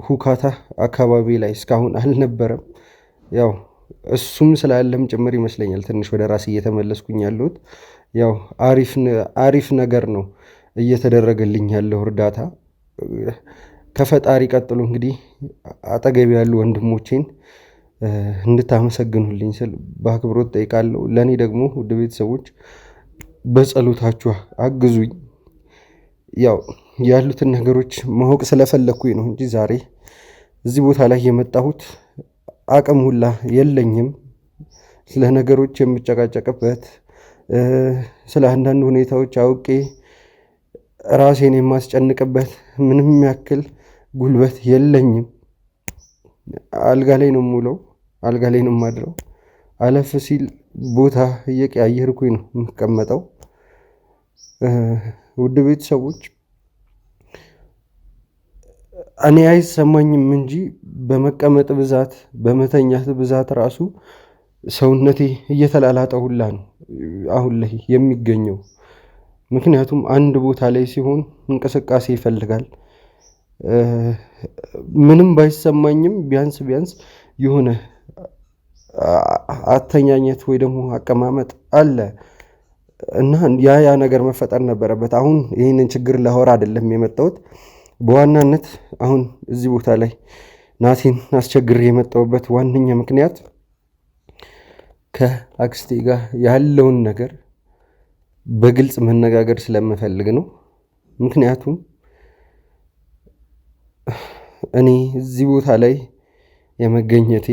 ሁካታ አካባቢ ላይ እስካሁን አልነበረም። ያው እሱም ስላለም ጭምር ይመስለኛል ትንሽ ወደ ራሴ እየተመለስኩኝ ያለሁት። ያው አሪፍ ነገር ነው እየተደረገልኝ ያለው እርዳታ። ከፈጣሪ ቀጥሎ እንግዲህ አጠገቢ ያሉ ወንድሞቼን እንድታመሰግኑልኝ ስል በአክብሮት ጠይቃለሁ። ለእኔ ደግሞ ውድ ቤተሰቦች በጸሎታችሁ አግዙኝ። ያው ያሉትን ነገሮች ማወቅ ስለፈለግኩኝ ነው እንጂ ዛሬ እዚህ ቦታ ላይ የመጣሁት አቅም ሁላ የለኝም። ስለ ነገሮች የምጨቃጨቅበት፣ ስለ አንዳንድ ሁኔታዎች አውቄ ራሴን የማስጨንቅበት ምንም ያክል ጉልበት የለኝም። አልጋ ላይ ነው የምውለው፣ አልጋ ላይ ነው የማድረው። አለፍ ሲል ቦታ እየቀያየርኩኝ ነው የምቀመጠው። ውድ ቤተሰቦች እኔ አይሰማኝም እንጂ በመቀመጥ ብዛት፣ በመተኛት ብዛት ራሱ ሰውነቴ እየተላላጠ ሁላ ነው አሁን ላይ የሚገኘው። ምክንያቱም አንድ ቦታ ላይ ሲሆን እንቅስቃሴ ይፈልጋል። ምንም ባይሰማኝም ቢያንስ የሆነ አተኛኘት ወይ ደግሞ አቀማመጥ አለ እና ያ ነገር መፈጠር ነበረበት። አሁን ይህንን ችግር ላወራ አይደለም የመጣሁት። በዋናነት አሁን እዚህ ቦታ ላይ ናቲን አስቸግሬ የመጣሁበት ዋነኛ ምክንያት ከአክስቴ ጋር ያለውን ነገር በግልጽ መነጋገር ስለምፈልግ ነው። ምክንያቱም እኔ እዚህ ቦታ ላይ የመገኘቴ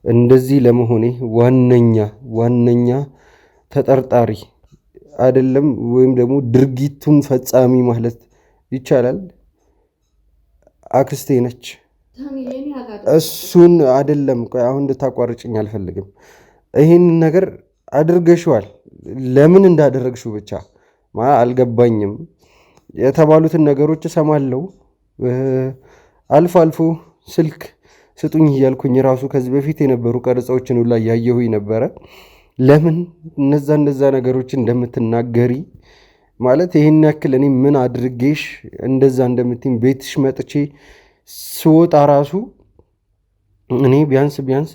እንደዚህ ለመሆኔ ዋነኛ ተጠርጣሪ አይደለም ወይም ደግሞ ድርጊቱን ፈጻሚ ማለት ይቻላል አክስቴ ነች። እሱን አይደለም አሁን እንድታቋርጭኝ አልፈልግም። ይህን ነገር አድርገሽዋል። ለምን እንዳደረግሽው ብቻ አልገባኝም። የተባሉትን ነገሮች እሰማለሁ። አልፎ አልፎ ስልክ ስጡኝ እያልኩኝ ራሱ ከዚህ በፊት የነበሩ ቀረጻዎችን ሁላ እያየሁኝ ነበረ። ለምን እነዛ ነገሮች እንደምትናገሪ ማለት ይህን ያክል እኔ ምን አድርጌሽ እንደዛ እንደምትይኝ ቤትሽ መጥቼ ስወጣ ራሱ እኔ ቢያንስ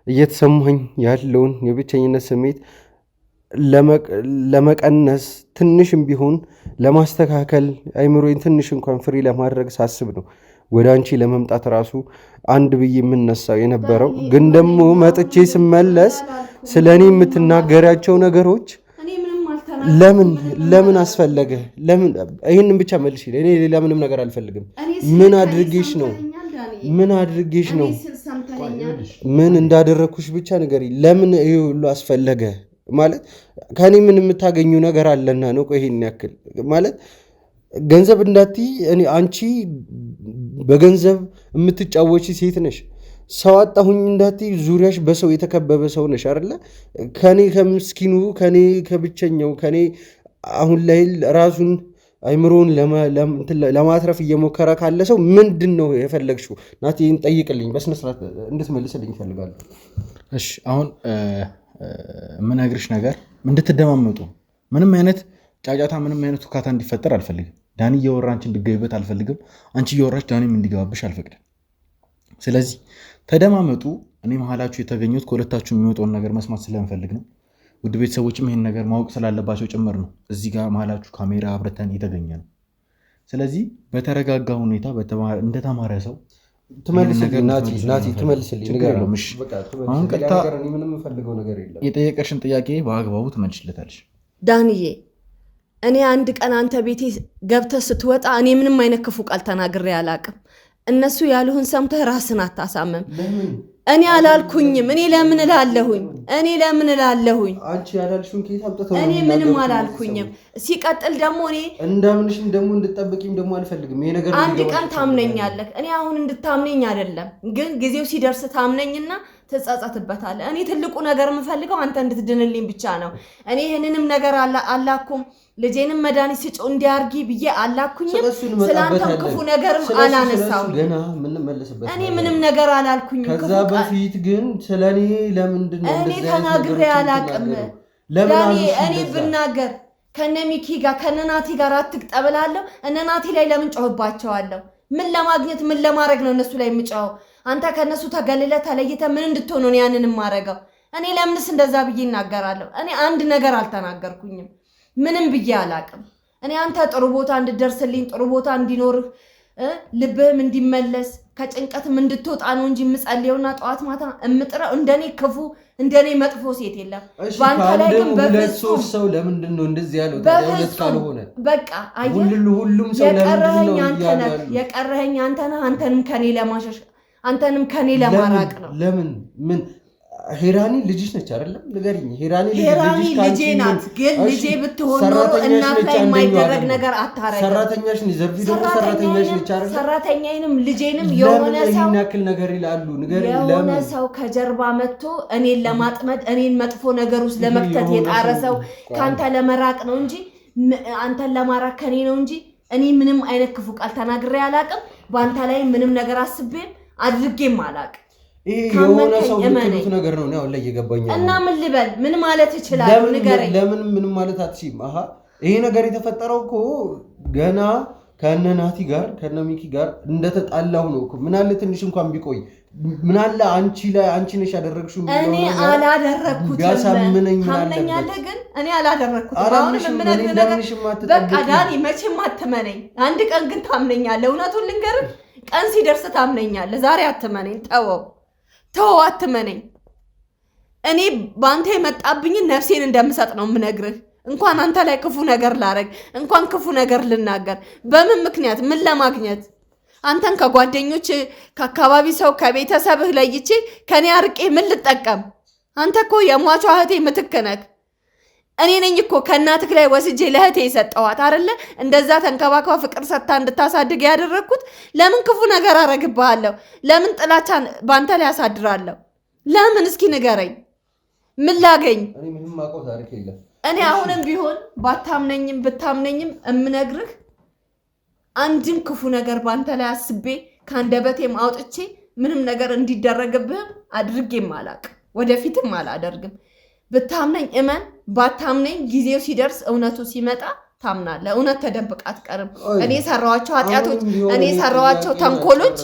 እየተሰማኝ ያለውን የብቸኝነት ስሜት ለመቀነስ ትንሽም ቢሆን ለማስተካከል አይምሮዬን ትንሽ እንኳን ፍሪ ለማድረግ ሳስብ ነው ወደ አንቺ ለመምጣት ራሱ አንድ ብዬ የምነሳው የነበረው። ግን ደግሞ መጥቼ ስመለስ ስለ እኔ የምትናገሪያቸው ነገሮች ለምን አስፈለገ? ለምን ይህንን ብቻ መልሽ። እኔ ሌላ ምንም ነገር አልፈልግም። ምን አድርጌሽ ነው? ምን እንዳደረግኩሽ ብቻ ንገሪ። ለምን ይሄ ሁሉ አስፈለገ? ማለት ከኔ ምን የምታገኙ ነገር አለና ነው? ይሄን ያክል ማለት ገንዘብ እንዳትይ። እኔ አንቺ በገንዘብ የምትጫወቺ ሴት ነሽ። ሰው አጣሁኝ እንዳትይ፣ ዙሪያሽ በሰው የተከበበ ሰው ነሽ አይደለ? ከኔ ከምስኪኑ፣ ከኔ ከብቸኛው፣ ከኔ አሁን ላይ ራሱን አይምሮውን ለማትረፍ እየሞከረ ካለ ሰው ምንድን ነው የፈለግሽው? ናቲ ጠይቅልኝ፣ በስነስርዓት እንድትመልስልኝ እፈልጋለሁ። እሺ አሁን የምነግርሽ ነገር እንድትደማመጡ፣ ምንም አይነት ጫጫታ፣ ምንም አይነት ውካታ እንዲፈጠር አልፈልግም። ዳኒ እየወራ አንቺ እንድገቢበት አልፈልግም። አንቺ እየወራች ዳኒም እንዲገባብሽ አልፈቅድም። ስለዚህ ተደማመጡ። እኔ መሀላችሁ የተገኙት ከሁለታችሁ የሚወጣውን ነገር መስማት ስለምፈልግ ነው። ውድ ቤተሰቦችም ይህን ነገር ማወቅ ስላለባቸው ጭምር ነው እዚህ ጋር መሀላችሁ ካሜራ አብረተን የተገኘ ነው። ስለዚህ በተረጋጋ ሁኔታ እንደተማረ ሰው ትመልስልኝ። አሁን ቀጥታ የጠየቀሽን ጥያቄ በአግባቡ ትመልሽለታለሽ። ዳንዬ እኔ አንድ ቀን አንተ ቤቴ ገብተህ ስትወጣ እኔ ምንም አይነት ክፉ ቃል ተናግሬ አላቅም። እነሱ ያሉህን ሰምተህ ራስን አታሳመም። እኔ አላልኩኝም። እኔ ለምን እላለሁኝ? እኔ ምንም አላልኩኝም። ሲቀጥል ደግሞ እኔ እንዳምንሽም ደግሞ እንድጠብቂም ደግሞ አልፈልግም። ይሄ ነገር አንድ ቀን ታምነኛለህ። እኔ አሁን እንድታምነኝ አይደለም፣ ግን ጊዜው ሲደርስ ታምነኝና ትጸጸትበታለህ። እኔ ትልቁ ነገር የምፈልገው አንተ እንድትድንልኝ ብቻ ነው። እኔ ይህንንም ነገር አላኩም። ልጄንም መድኃኒት ስጭው እንዲያርጊ ብዬ አላኩኝም። ስለአንተም ክፉ ነገርም አላነሳውኝ። እኔ ምንም ነገር አላልኩኝም። ከዛ በፊት ግን ስለኔ ለምንድን ነው እኔ ተናግሬ አላቅም። እኔ ብናገር ከነ ሚኪ ጋር ከነ ናቲ ጋር አትቅጠብላለሁ። እነ ናቲ ላይ ለምን ጮህባቸዋለሁ? ምን ለማግኘት ምን ለማድረግ ነው እነሱ ላይ የምጫወው? አንተ ከነሱ ተገልለ ተለይተ ምን እንድትሆን ነው ያንን የማረገው? እኔ ለምንስ እንደዛ ብዬ እናገራለሁ? እኔ አንድ ነገር አልተናገርኩኝም። ምንም ብዬ አላቅም። እኔ አንተ ጥሩ ቦታ እንድደርስልኝ፣ ጥሩ ቦታ እንዲኖርህ፣ ልብህም እንዲመለስ ከጭንቀትም እንድትወጣ ነው እንጂ የምጸልየውና ጠዋት ማታ እምጥረው እንደኔ ክፉ እንደኔ መጥፎ ሴት የለም። ባንተ ላይ ግን በፍጹም ሰው ለምንድን ነው እንደዚህ ያለው? ታዲያ ካልሆነ በቃ አየህ፣ ሁሉም ሰው የቀረኸኝ አንተ ነህ። አንተንም ከኔ ለማሸሽ አንተንም ከኔ ለማራቅ ነው። ለምን ምን ሄራኒ ልጅሽ ነች አይደለም? ንገሪኝ። ሄራኒ ልጄ ናት። ግን ልጄ ብትሆን ኖሮ እናት ላይ የማይደረግ ነገር አታረግም። ሰራተኛሽ ነች፣ ዘርፊ ደግሞ ሰራተኛሽ ነች አይደል? ሰራተኛዬንም ልጄንም የሆነ ሰው ያክል ነገር ይላሉ። ንገሪኝ። የሆነ ሰው ከጀርባ መጥቶ እኔን ለማጥመድ እኔን መጥፎ ነገር ውስጥ ለመክተት የጣረ ሰው ካንተ ለመራቅ ነው እንጂ አንተን ለማራቅ ከኔ ነው እንጂ እኔ ምንም አይነት ክፉ ቃል ተናግሬ አላቅም። በአንተ ላይ ምንም ነገር አስቤም አድርጌም አላቅም። ይሄ የሆነ ሰው የምትሉት ነገር ነው። አሁን ላይ እየገባኝ ነው። እና ምን ልበል? ምን ማለት እችላለሁ? ንገረኝ። ለምን ምንም ማለት አትችይም? ይሄ ነገር የተፈጠረው እኮ ገና ከነ ናቲ ጋር ከነ ሚኪ ጋር እንደተጣላሁ ነው እኮ። ምን አለ ትንሽ እንኳን ቢቆይ፣ ምን አለ አንቺ ነሽ ያደረግሽው? እኔ አላደረኩትም። ቢያሳምነኝ ታምነኛለህ? ግን እኔ አላደረኩትም። አሁን የምነግርህ ነገር በቃ ዳኒ፣ መቼም አትመነኝ። አንድ ቀን ግን ታምነኛለህ። እውነቱን ልንገርህ፣ ቀን ሲደርስ ታምነኛለህ። ዛሬ አትመነኝ። ተው አትመነኝ። እኔ በአንተ የመጣብኝን ነፍሴን እንደምሰጥ ነው የምነግርህ። እንኳን አንተ ላይ ክፉ ነገር ላረግ፣ እንኳን ክፉ ነገር ልናገር። በምን ምክንያት? ምን ለማግኘት? አንተን ከጓደኞች ከአካባቢ ሰው ከቤተሰብህ ለይቼ ከኔ አርቄ ምን ልጠቀም? አንተ እኮ የሟቿ እህቴ ምትክ ነህ። እኔ ነኝ እኮ ከእናትህ ላይ ወስጄ ለእህቴ የሰጠኋት አይደለ? እንደዛ ተንከባክባ ፍቅር ሰጥታ እንድታሳድግ ያደረግኩት። ለምን ክፉ ነገር አረግብሃለሁ? ለምን ጥላቻን በአንተ ላይ ያሳድራለሁ? ለምን? እስኪ ንገረኝ። ምን ላገኝ? እኔ ምንም አውቀው ታሪክ የለም። እኔ አሁንም ቢሆን ባታምነኝም ብታምነኝም እምነግርህ አንድም ክፉ ነገር ባንተ ላይ አስቤ ካንደበቴም አውጥቼ ምንም ነገር እንዲደረግብህ አድርጌም አላቅም ወደፊትም አላደርግም ብታምነኝ እመን ባታምነኝ ጊዜው ሲደርስ እውነቱ ሲመጣ ታምናለህ እውነት ተደብቃ አትቀርም እኔ ሰራዋቸው ኃጢያቶች እኔ ሰራዋቸው ተንኮሎች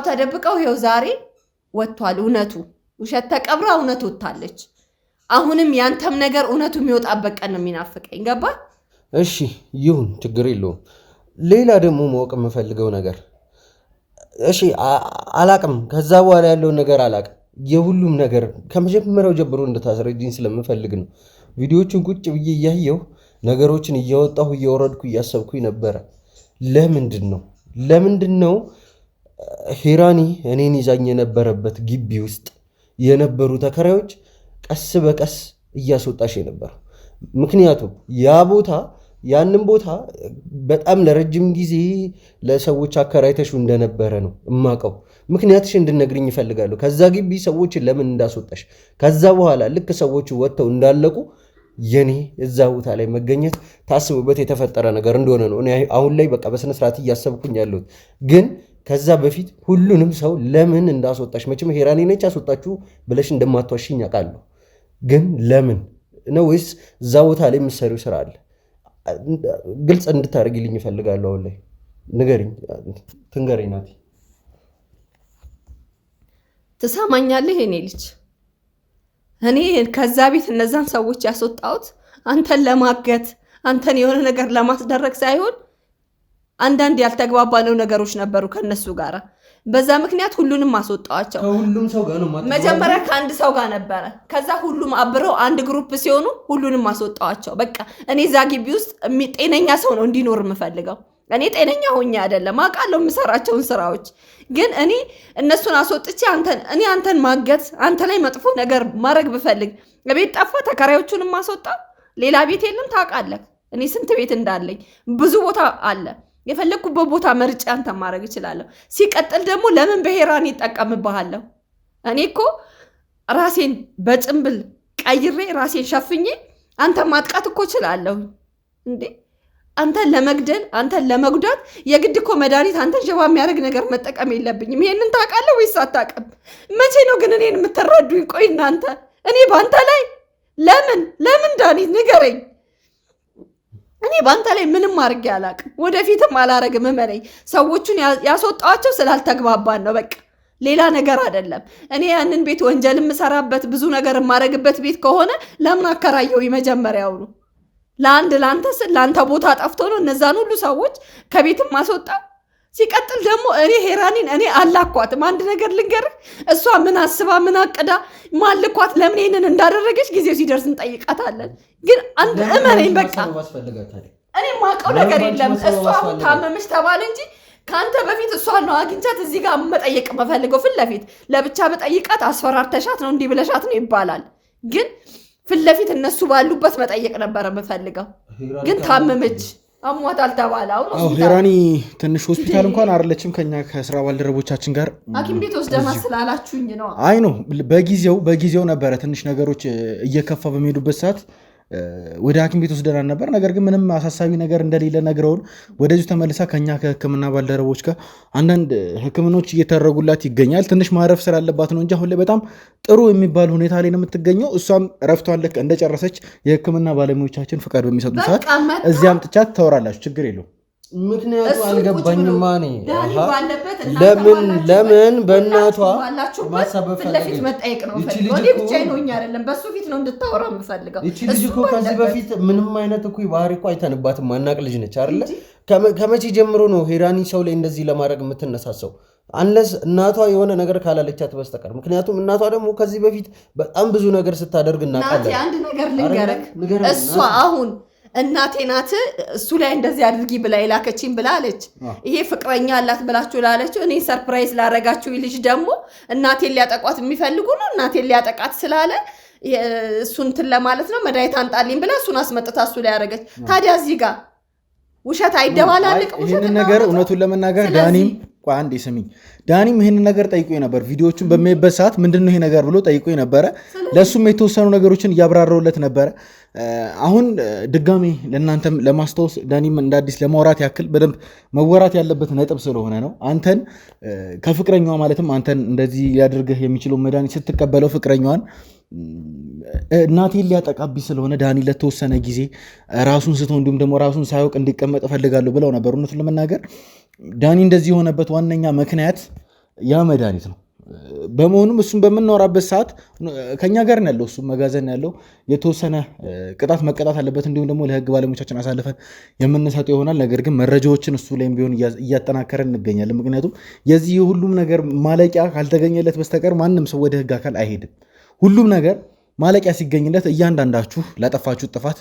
ተደብቀው ይኸው ዛሬ ወጥቷል እውነቱ ውሸት ተቀብራ እውነቱ ወጣለች አሁንም ያንተም ነገር እውነቱ የሚወጣበት ቀን ነው የሚናፍቀኝ ገባ እሺ ይሁን ችግር የለውም ሌላ ደግሞ ማወቅ የምፈልገው ነገር እሺ አላቅም ከዛ በኋላ ያለው ነገር አላቅም የሁሉም ነገር ከመጀመሪያው ጀምሮ እንድታስረጅኝ ስለምፈልግ ነው ቪዲዮዎችን ቁጭ ብዬ እያየሁ ነገሮችን እያወጣሁ እያወረድኩ እያሰብኩኝ ነበር ለምንድነው ሄራኒ እኔን ይዛኝ የነበረበት ግቢ ውስጥ የነበሩ ተከራዮች ቀስ በቀስ እያስወጣሽ ነበር ምክንያቱም ያንን ቦታ በጣም ለረጅም ጊዜ ለሰዎች አከራይተሽው እንደነበረ ነው እማቀው ምክንያትሽ እንድነግሪኝ ይፈልጋለሁ ከዛ ግቢ ሰዎችን ለምን እንዳስወጣሽ ከዛ በኋላ ልክ ሰዎቹ ወጥተው እንዳለቁ የኔ እዛ ቦታ ላይ መገኘት ታስቡበት የተፈጠረ ነገር እንደሆነ ነው እኔ አሁን ላይ በቃ በስነ ስርዓት እያሰብኩኝ ያለሁት ግን ከዛ በፊት ሁሉንም ሰው ለምን እንዳስወጣሽ መቼም ሄራኒ ነች አስወጣችሁ ብለሽ እንደማትዋሽኝ አውቃለሁ ግን ለምን ነው ወይስ እዛ ቦታ ላይ የምትሰሪው ስራ አለ ግልጽ እንድታደርጊልኝ እፈልጋለሁ አሁን ላይ ትንገረኝ ናቲ ትሰማኛለህ እኔ ልጅ እኔ ከዛ ቤት እነዛን ሰዎች ያስወጣሁት አንተን ለማገት አንተን የሆነ ነገር ለማስደረግ ሳይሆን አንዳንድ ያልተግባባነው ነገሮች ነበሩ ከነሱ ጋር በዛ ምክንያት ሁሉንም ማስወጣቸው ከሁሉም ሰው ጋር ነው መጀመሪያ ከአንድ ሰው ጋር ነበር ከዛ ሁሉም አብረው አንድ ግሩፕ ሲሆኑ ሁሉንም ማስወጣቸው በቃ እኔ ዛ ግቢ ውስጥ ጤነኛ ሰው ነው እንዲኖር የምፈልገው እኔ ጤነኛ ሆኜ አይደለም አውቃለሁ የምሰራቸውን ስራዎች ግን እኔ እነሱን አስወጥቼ አንተን ማገት አንተ ላይ መጥፎ ነገር ማድረግ ብፈልግ ቤት ጠፋ ተከራዮቹንም ማስወጣ ሌላ ቤት የለም ታውቃለህ እኔ ስንት ቤት እንዳለኝ ብዙ ቦታ አለ የፈለኩበት ቦታ መርጬ አንተ ማድረግ እችላለሁ ሲቀጥል ደግሞ ለምን በሄራኒ ይጠቀምብሃለሁ እኔ እኮ ራሴን በጭምብል ቀይሬ ራሴን ሸፍኜ አንተ ማጥቃት እኮ እችላለሁ እንዴ አንተን ለመግደል አንተን ለመጉዳት የግድ እኮ መድኃኒት አንተን ሽባ የሚያደርግ ነገር መጠቀም የለብኝም ይሄንን ታውቃለህ ወይስ አታውቅም መቼ ነው ግን እኔን የምትረዱኝ ቆይ እናንተ እኔ ባንተ ላይ ለምን ዳኒ ንገረኝ እኔ ባንተ ላይ ምንም አድርጌ አላቅም ወደፊትም አላረግም እመነኝ ሰዎቹን ያስወጣቸው ስላልተግባባን ነው በቃ ሌላ ነገር አይደለም እኔ ያንን ቤት ወንጀል የምሰራበት ብዙ ነገር የማረግበት ቤት ከሆነ ለምን አከራየው መጀመሪያው ነው ለአንተ ቦታ ጠፍቶ ነው እነዛን ሁሉ ሰዎች ከቤትም ማስወጣ ሲቀጥል ደግሞ እኔ ሄራኒን እኔ አላኳትም አንድ ነገር ልንገርህ እሷ ምን አስባ ምን አቅዳ ማልኳት ለምን ይሄንን እንዳደረገች ጊዜው ሲደርስ እንጠይቃታለን ግን አንድ እመነኝ በቃ እኔ ማውቀው ነገር የለም እሷ ታመመች ተባለ እንጂ ካንተ በፊት እሷ ነው አግኝቻት እዚህ ጋር መጠየቅ መፈልገው ፊት ለፊት ለብቻ በጠይቃት አስፈራርተሻት ነው እንዲህ ብለሻት ነው ይባላል ግን ፊት ለፊት እነሱ ባሉበት መጠየቅ ነበር የምፈልገው ግን ታመመች አሟታል ተባለው ሄራኒ ትንሽ ሆስፒታል እንኳን አይደለችም ከኛ ከስራ ባልደረቦቻችን ጋር ሐኪም ቤት ወስደማ ስላላችሁኝ ነው አይ ነው በጊዜው ነበረ ትንሽ ነገሮች እየከፋ በሚሄዱበት ሰዓት ወደ ሐኪም ቤት ወስደናል ነበር ነገር ግን ምንም አሳሳቢ ነገር እንደሌለ ነግረውን ወደዚህ ተመልሳ ከኛ ከህክምና ባልደረቦች ጋር አንዳንድ ህክምኖች እየተደረጉላት ይገኛል ትንሽ ማረፍ ስላለባት ነው እንጂ አሁን ላይ በጣም ጥሩ የሚባል ሁኔታ ላይ ነው የምትገኘው እሷም ረፍቷን ልክ እንደጨረሰች የህክምና ባለሙያዎቻችን ፍቃድ በሚሰጡ ሰዓት እዚያም ጥቻት ታወራላችሁ ችግር የለው ምክንያቱ አልገባኝም ማኔ ለምን በእናቷ ማሳበብ ለፊት መጠየቅ ነው ፈልገው እኔ ብቻዬን ሆኜ አይደለም በሱ ፊት ነው እንድታወራ የምፈልገው እቺ ልጅ እኮ ከዚህ በፊት ምንም አይነት እኮ ባህሪ እኮ አይተንባትም ማናቅ ልጅ ነች አይደለ ከመቼ ጀምሮ ነው ሄራኒ ሰው ላይ እንደዚህ ለማድረግ የምትነሳሰው አንለስ እናቷ የሆነ ነገር ካላለቻት በስተቀር ምክንያቱም እናቷ ደግሞ ከዚህ በፊት በጣም ብዙ ነገር ስታደርግ እናውቃለን አንድ ነገር ልንገርህ እሷ አሁን እናቴ ናት እሱ ላይ እንደዚህ አድርጊ ብላ ይላከችኝ ብላለች ይሄ ፍቅረኛ አላት ብላችሁ ላለችው እኔ ሰርፕራይዝ ላረጋችሁ ልጅ ደግሞ እናቴን ሊያጠቋት የሚፈልጉ ነው እናቴን ሊያጠቃት ስላለ እሱን እንትን ለማለት ነው መድኃኒት አንጣልኝ ብላ እሱን አስመጥታ እሱ ላይ ያረገች ታዲያ እዚህ ጋር ውሸት አይደባላልቅ ይሄንን ነገር እውነቱን ለመናገር ቆይ አንዴ ስሚኝ። ዳኒም ይሄንን ነገር ጠይቆኝ ነበር። ቪዲዮዎቹን በሚያይበት ሰዓት ምንድነው ይሄ ነገር ብሎ ጠይቆኝ ነበረ። ለሱም የተወሰኑ ነገሮችን እያብራራውለት ነበረ። አሁን ድጋሚ ለእናንተም ለማስታወስ ዳኒም እንደ አዲስ ለማውራት ያክል በደንብ መወራት ያለበት ነጥብ ስለሆነ ነው። አንተን ከፍቅረኛዋ ማለትም አንተን እንደዚህ ሊያደርግህ የሚችለው መድኃኒት ስትቀበለው ፍቅረኛዋን እናቴን ሊያጠቃብኝ ስለሆነ ዳኒ ለተወሰነ ጊዜ ራሱን ስቶ እንዲሁም ደግሞ ራሱን ሳያውቅ እንዲቀመጥ እፈልጋለሁ ብለው ነበር። እውነቱን ለመናገር ዳኒ እንደዚህ የሆነበት ዋነኛ ምክንያት ያ መድኃኒት ነው። በመሆኑም እሱም በምናወራበት ሰዓት ከኛ ጋር ነው ያለው፣ እሱም መጋዘን ያለው የተወሰነ ቅጣት መቀጣት አለበት። እንዲሁም ደግሞ ለህግ ባለሙያዎቻችን አሳልፈን የምንሰጠው ይሆናል። ነገር ግን መረጃዎችን እሱ ላይም ቢሆን እያጠናከረን እንገኛለን። ምክንያቱም የዚህ ሁሉም ነገር ማለቂያ ካልተገኘለት በስተቀር ማንም ሰው ወደ ህግ አካል አይሄድም። ሁሉም ነገር ማለቂያ ሲገኝለት እያንዳንዳችሁ ላጠፋችሁ ጥፋት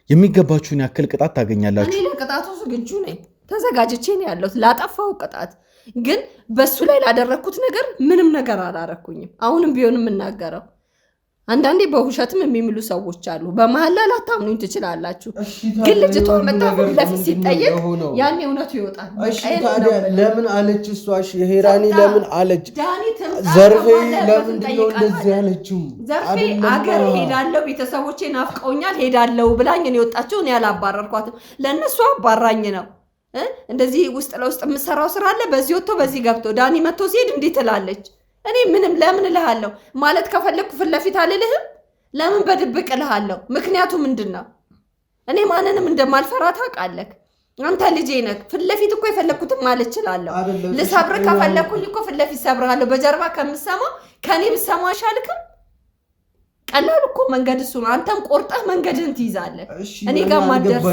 የሚገባችሁን ያክል ቅጣት ታገኛላችሁ። እኔ ለቅጣቱ ዝግጁ ነኝ፣ ተዘጋጅቼ ነው ያለሁት ላጠፋው ቅጣት። ግን በሱ ላይ ላደረግኩት ነገር ምንም ነገር አላረኩኝም። አሁንም ቢሆን የምናገረው አንዳንዴ በውሸትም የሚምሉ ሰዎች አሉ። በመሀል ላይ ላታምኑኝ ትችላላችሁ። ግን ልጅቷ መጣ ፊት ለፊት ሲጠየቅ ያኔ እውነቱ ይወጣል። ለምን አለች እሷ? ሄራኒ ለምን አለች? ዘርፌ ለምንድን ነው እንደዚህ ያለችው? ዘርፌ አገር ሄዳለሁ፣ ቤተሰቦቼ ናፍቀውኛል፣ ሄዳለሁ ብላኝ ነው የወጣችው። እኔ ያላባረርኳትም፣ ለእነሱ አባራኝ ነው። እንደዚህ ውስጥ ለውስጥ የምሰራው ስራ አለ። በዚህ ወጥቶ በዚህ ገብቶ ዳኒ መጥቶ ሲሄድ እንዴት ትላለች? እኔ ምንም ለምን እልሃለሁ ማለት ከፈለግኩ ፊት ለፊት አልልህም። ለምን በድብቅ እልሃለሁ? ምክንያቱ ምንድን ነው? እኔ ማንንም እንደማልፈራ ታውቃለህ። አንተ ልጄ ነህ። ፊት ለፊት እኮ የፈለግኩትን ማለት እችላለሁ። ልሰብር ከፈለግኩኝ እኮ ፊት ለፊት ሰብርሃለሁ። በጀርባ ከምሰማ ከኔ ብሰማ አይሻልክም? ቀላል እኮ መንገድ እሱ ነው። አንተም ቆርጠህ መንገድህን ትይዛለህ። እኔ ጋር ማደርስ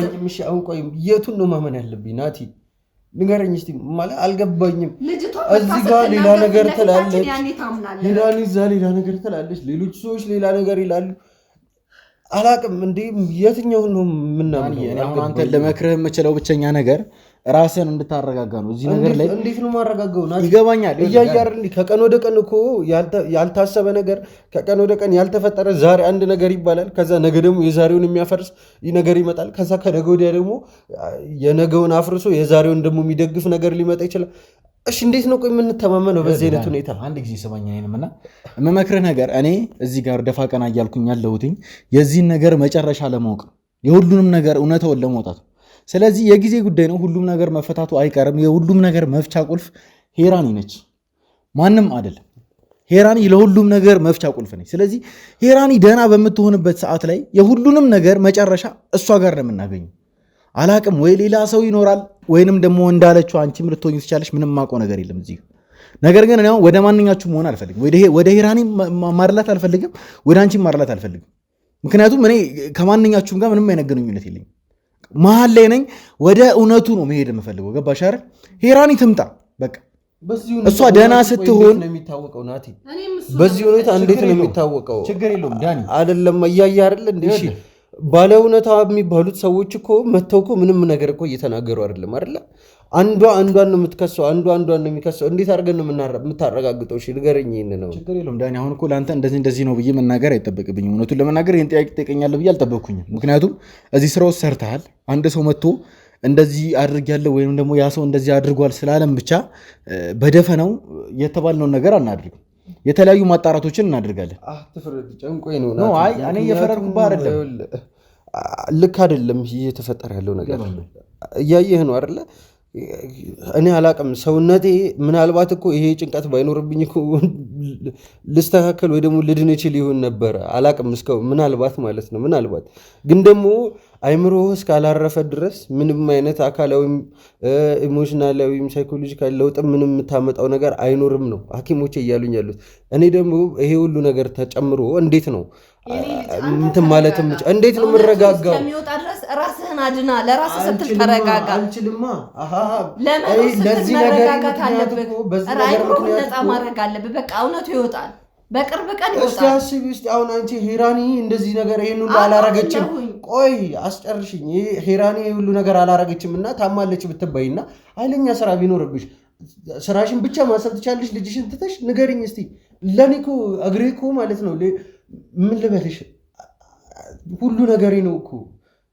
አሁን ቆይ የቱን ነው ማመን ያለብኝ? ናቲ ንገረኝ እስቲ። ማለት አልገባኝም። እዚህ ጋር ሌላ ነገር ትላለች፣ ሄራኒ እዛ ሌላ ነገር ትላለች፣ ሌሎች ሰዎች ሌላ ነገር ይላሉ። አላቅም እንዴ የትኛውን ነው የምናምነው? አሁን አንተን ለመክረህ የምችለው ብቸኛ ነገር ራስን እንድታረጋጋ ነው። እዚህ ነገር ላይ እንዴት ነው ማረጋጋው? ናቲ ይገባኛል። እያያር ከቀን ወደ ቀን እኮ ያልታሰበ ነገር ከቀን ወደ ቀን ያልተፈጠረ ዛሬ አንድ ነገር ይባላል። ከዛ ነገ ደግሞ የዛሬውን የሚያፈርስ ነገር ይመጣል። ከዛ ከነገ ወዲያ ደግሞ የነገውን አፍርሶ የዛሬውን ደግሞ የሚደግፍ ነገር ሊመጣ ይችላል። እሺ እንዴት ነው ቆይ የምንተማመነው በዚህ አይነት ሁኔታ? አንድ ጊዜ ሰማኝ ነኝና የምመክርህ ነገር እኔ እዚህ ጋር ደፋ ቀና እያልኩኝ ያለሁትኝ የዚህን ነገር መጨረሻ ለማወቅ የሁሉንም ነገር እውነታውን ለማውጣት። ስለዚህ የጊዜ ጉዳይ ነው። ሁሉም ነገር መፈታቱ አይቀርም። የሁሉም ነገር መፍቻ ቁልፍ ሄራኒ ነች፣ ማንም አይደለም። ሄራኒ ለሁሉም ነገር መፍቻ ቁልፍ ነች። ስለዚህ ሄራኒ ደህና በምትሆንበት ሰዓት ላይ የሁሉንም ነገር መጨረሻ እሷ ጋር ነው የምናገኘው። አላቅም ወይ ሌላ ሰው ይኖራል ወይንም ደግሞ እንዳለችው አንቺም ልትሆኚ ትችላለሽ። ምንም ማውቀው ነገር የለም እዚህ። ነገር ግን እኔ ወደ ማንኛችሁ መሆን አልፈልግም። ወደ ሄራኒ ማርላት አልፈልግም፣ ወደ አንቺም ማርላት አልፈልግም። ምክንያቱም እኔ ከማንኛችሁም ጋር ምንም አይነት ግንኙነት የለኝም። መሀል ላይ ነኝ። ወደ እውነቱ ነው መሄድ የምፈልገው። ገባሽ አይደል? ሄራኒ ትምጣ በቃ። እሷ ደህና ስትሆን ነው የሚታወቀው። ናቲ በዚህ ሁኔታ እንዴት ነው የሚታወቀው? ችግር የለውም ዳኒ አይደለም እያየ አይደል እንዴ? እሺ ባለ እውነታ የሚባሉት ሰዎች እኮ መተው እኮ ምንም ነገር እኮ እየተናገሩ አይደለም አይደለ? አንዷ አንዷን ነው የምትከሰው፣ አንዷ አንዷን ነው የሚከሰው። እንዴት አድርገን ነው የምታረጋግጠው? እሺ ንገረኝ። ይሄን ነው ችግር የለውም ዳኒ። አሁን እኮ ለአንተ እንደዚህ ነው ብዬ መናገር አይጠበቅብኝም። እውነቱን ለመናገር ይህን ጥያቄ ትጠይቀኛለህ ብዬ አልጠበቅኩኝም። ምክንያቱም እዚህ ስራ ውስጥ ሰርተሃል። አንድ ሰው መጥቶ እንደዚህ አድርጊያለሁ ወይም ደግሞ ያ ሰው እንደዚህ አድርጓል ስላለም ብቻ በደፈናው የተባልነውን ነገር አናድርግም። የተለያዩ ማጣራቶችን እናደርጋለን። አትፍረድ፣ ጨንቆኝ ነው። አይ እኔ እየፈረድኩብህ አይደለም። ልክ አይደለም እየተፈጠረ ያለው ነገር እያየህ ነው አይደለ? እኔ አላቅም። ሰውነቴ ምናልባት እኮ ይሄ ጭንቀት ባይኖርብኝ እኮ ልስተካከል ወይ ደግሞ ልድን እችል ይሆን ነበረ። አላቅም እስከ ምናልባት ማለት ነው። ምናልባት ግን ደግሞ አይምሮ እስካላረፈ ድረስ ምንም አይነት አካላዊም ኢሞሽናላዊም ሳይኮሎጂካል ለውጥ ምንም የምታመጣው ነገር አይኖርም ነው ሐኪሞቼ እያሉኝ ያሉት። እኔ ደግሞ ይሄ ሁሉ ነገር ተጨምሮ እንዴት ነው እንትን ማለት እንዴት ነው የምረጋጋው? እስከሚወጣ ድረስ ራስህን አድና። ለራስህ ስትል ተረጋጋ። አንችልማ። ለዚህ ነገር አይምሮህን ነፃ ማድረግ አለብህ። በቃ እውነቱ ይወጣል፣ በቅርብ ቀን ይወጣል። እስቲ አስቢ ውስጥ አሁን አንቺ ሄራኒ እንደዚህ ነገር ይሄን ሁሉ አላረገችም። ቆይ አስጨርሽኝ። ሄራኒ ሁሉ ነገር አላረገችም እና ታማለች ብትባይና ኃይለኛ ስራ ቢኖርብሽ ስራሽን ብቻ ማሰብ ትቻለሽ። ልጅሽን ትተሽ ንገሪኝ እስቲ። ለኔ እኮ እግሬ እኮ ማለት ነው ምን ልበልሽ፣ ሁሉ ነገሬ ነው እኮ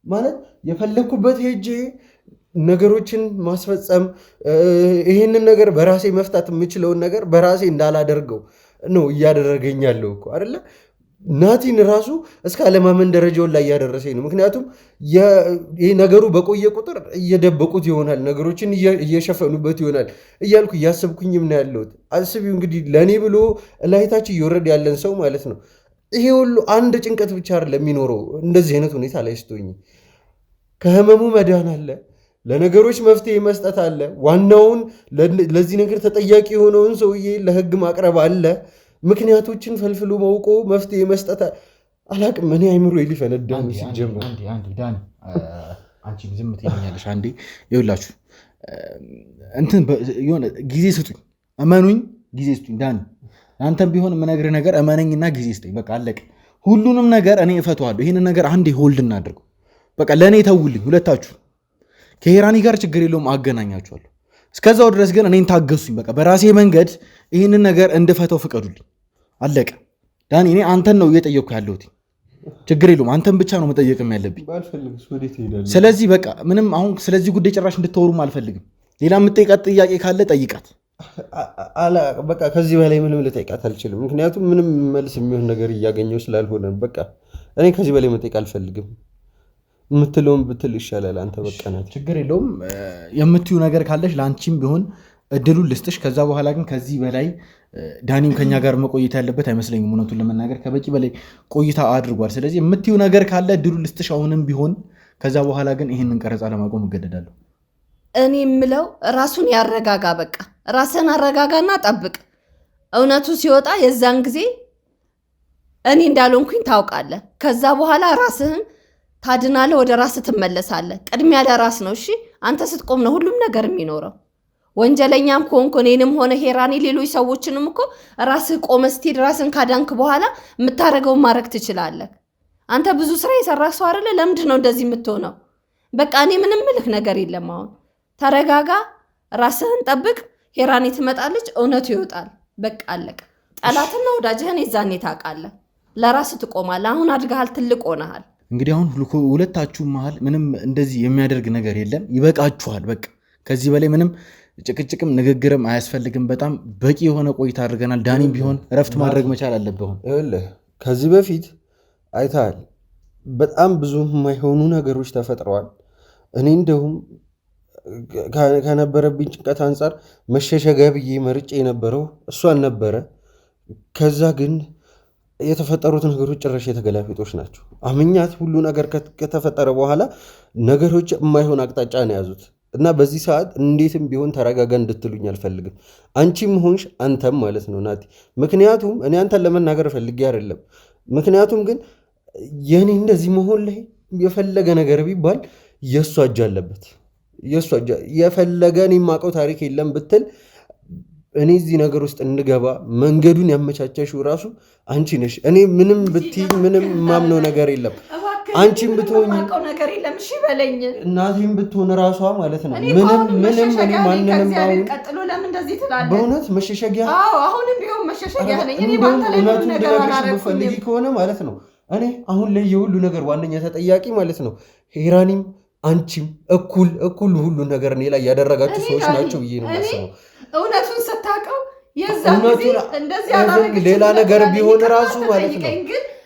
ማለት የፈለኩበት ሄጄ ነገሮችን ማስፈጸም ይሄንን ነገር በራሴ መፍታት የምችለውን ነገር በራሴ እንዳላደርገው ነው እያደረገኝ ያለው እኮ አይደለ? ናቲን ራሱ እስከ አለማመን ደረጃውን ላይ እያደረሰኝ ነው። ምክንያቱም ይህ ነገሩ በቆየ ቁጥር እየደበቁት ይሆናል፣ ነገሮችን እየሸፈኑበት ይሆናል እያልኩ እያሰብኩኝም ነው ያለሁት። አስቢው እንግዲህ ለእኔ ብሎ እላይታች እየወረድ ያለን ሰው ማለት ነው። ይሄ ሁሉ አንድ ጭንቀት ብቻ አይደለም የሚኖረው እንደዚህ አይነት ሁኔታ ላይ ስትሆኝ። ከህመሙ መዳን አለ፣ ለነገሮች መፍትሄ መስጠት አለ፣ ዋናውን ለዚህ ነገር ተጠያቂ የሆነውን ሰውዬ ለህግ ማቅረብ አለ፣ ምክንያቶችን ፈልፍሎ ማውቆ መፍትሄ መስጠት አላቅም። እኔ አይምሮ ሊፈነዳ ሲጀምር ዳኒ አንቺ ዝም ትይኛለሽ። አንዴ ይኸውላችሁ እንትን የሆነ ጊዜ ስጡኝ፣ እመኑኝ፣ ጊዜ ስጡኝ። ዳኒ አንተም ቢሆን የምነግርህ ነገር እመነኝና ጊዜ ስጠኝ። በቃ አለቅ። ሁሉንም ነገር እኔ እፈተዋለሁ። ይህንን ነገር አንዴ ሆልድ እናድርገው። በቃ ለእኔ ተውልኝ። ሁለታችሁ ከሄራኒ ጋር ችግር የለውም አገናኛችኋለሁ። እስከዛው ድረስ ግን እኔን ታገሱኝ። በቃ በራሴ መንገድ ይህንን ነገር እንድፈተው ፍቀዱልኝ። አለቀ። ዳኒ እኔ አንተን ነው እየጠየቅኩ ያለሁት። ችግር የለውም አንተን ብቻ ነው መጠየቅም ያለብኝ። ስለዚህ በቃ ምንም አሁን ስለዚህ ጉዳይ ጭራሽ እንድትወሩም አልፈልግም። ሌላ የምጠይቃት ጥያቄ ካለ ጠይቃት። በቃ ከዚህ በላይ ምንም ልጠይቃት አልችልም። ምክንያቱም ምንም መልስ የሚሆን ነገር እያገኘው ስላልሆነ በቃ እኔ ከዚህ በላይ መጠየቅ አልፈልግም። የምትለውን ብትል ይሻላል። አንተ በቃ ናት። ችግር የለውም። የምትዩ ነገር ካለሽ ለአንቺም ቢሆን እድሉን ልስጥሽ። ከዛ በኋላ ግን ከዚህ በላይ ዳኒም ከኛ ጋር መቆየት ያለበት አይመስለኝም። እውነቱን ለመናገር ከበቂ በላይ ቆይታ አድርጓል። ስለዚህ የምትዩ ነገር ካለ እድሉን ልስጥሽ አሁንም ቢሆን። ከዛ በኋላ ግን ይህንን ቀረጻ ለማቆም እገደዳለሁ። እኔ የምለው ራሱን ያረጋጋ። በቃ ራስን አረጋጋና ጠብቅ። እውነቱ ሲወጣ የዛን ጊዜ እኔ እንዳልሆንኩኝ ታውቃለህ። ከዛ በኋላ ራስህን ታድናለህ፣ ወደ ራስህ ትመለሳለህ። ቅድሚያ ለራስ ነው። እሺ አንተ ስትቆም ነው ሁሉም ነገር የሚኖረው። ወንጀለኛም ከሆንኩ እኔንም ሆነ ሄራኒ ሌሎች ሰዎችንም እኮ ራስህ ቆመህ ስትሄድ ራስን ካዳንክ በኋላ የምታደርገውን ማድረግ ትችላለህ። አንተ ብዙ ስራ የሰራህ ሰው አይደለ? ለምንድን ነው እንደዚህ የምትሆነው? በቃ እኔ ምንም ምልክ ነገር የለም። አሁን ተረጋጋ፣ ራስህን ጠብቅ። ሄራኒ ትመጣለች፣ እውነቱ ይወጣል። በቃ አለቀ። ጠላትና ወዳጅህን የዛኔ ታውቃለህ። ለራስህ ትቆማለህ። አሁን አድገሃል፣ ትልቅ ሆነሃል። እንግዲህ አሁን ሁለታችሁ መሀል ምንም እንደዚህ የሚያደርግ ነገር የለም። ይበቃችኋል። በቃ ከዚህ በላይ ምንም ጭቅጭቅም ንግግርም አያስፈልግም። በጣም በቂ የሆነ ቆይታ አድርገናል። ዳኒም ቢሆን እረፍት ማድረግ መቻል አለብህ። ከዚህ በፊት አይተሃል፣ በጣም ብዙ የማይሆኑ ነገሮች ተፈጥረዋል። እኔ እንደውም ከነበረብኝ ጭንቀት አንጻር መሸሸጊያ ብዬ መርጬ የነበረው እሷን ነበረ። ከዛ ግን የተፈጠሩት ነገሮች ጭራሽ የተገላቢጦች ናቸው። አምኛት ሁሉ ነገር ከተፈጠረ በኋላ ነገሮች የማይሆን አቅጣጫ ነው የያዙት እና በዚህ ሰዓት እንዴትም ቢሆን ተረጋጋ እንድትሉኝ አልፈልግም። አንቺም ሆንሽ አንተም ማለት ነው ናቲ። ምክንያቱም እኔ አንተን ለመናገር ፈልጌ አይደለም። ምክንያቱም ግን የእኔ እንደዚህ መሆን ላይ የፈለገ ነገር ቢባል የእሷ እጅ አለበት። የፈለገ እኔ የማውቀው ታሪክ የለም ብትል እኔ እዚህ ነገር ውስጥ እንገባ መንገዱን ያመቻቸሽው ራሱ አንቺ ነሽ። እኔ ምንም ብትይ ምንም ማምነው ነገር የለም። አንቺም ብትሆኝ ነገር የለም። እሺ በለኝ። እናቴም ብትሆን ራሷ ማለት ነው ምንም እኔ ማንንም አሁን ቀጥሎ ለምን እንደዚህ ትላለህ? በእውነት መሸሸጊያ? አዎ አሁንም ቢሆን መሸሸጊያ ነኝ እኔ። ባንተ ላይ ምንም ነገር አላረኩም ከሆነ ማለት ነው እኔ አሁን ላይ የሁሉ ነገር ዋነኛ ተጠያቂ ማለት ነው ሄራኒም አንቺም እኩል ሁሉ ነገር እኔ ላይ ያደረጋችሁ ሰዎች ናቸው ብዬ ነው የማስበው። እውነቱን ስታውቀው የዛን ጊዜ እንደዚህ ያላረገች ሌላ ነገር ቢሆን ራሱ ማለት ነው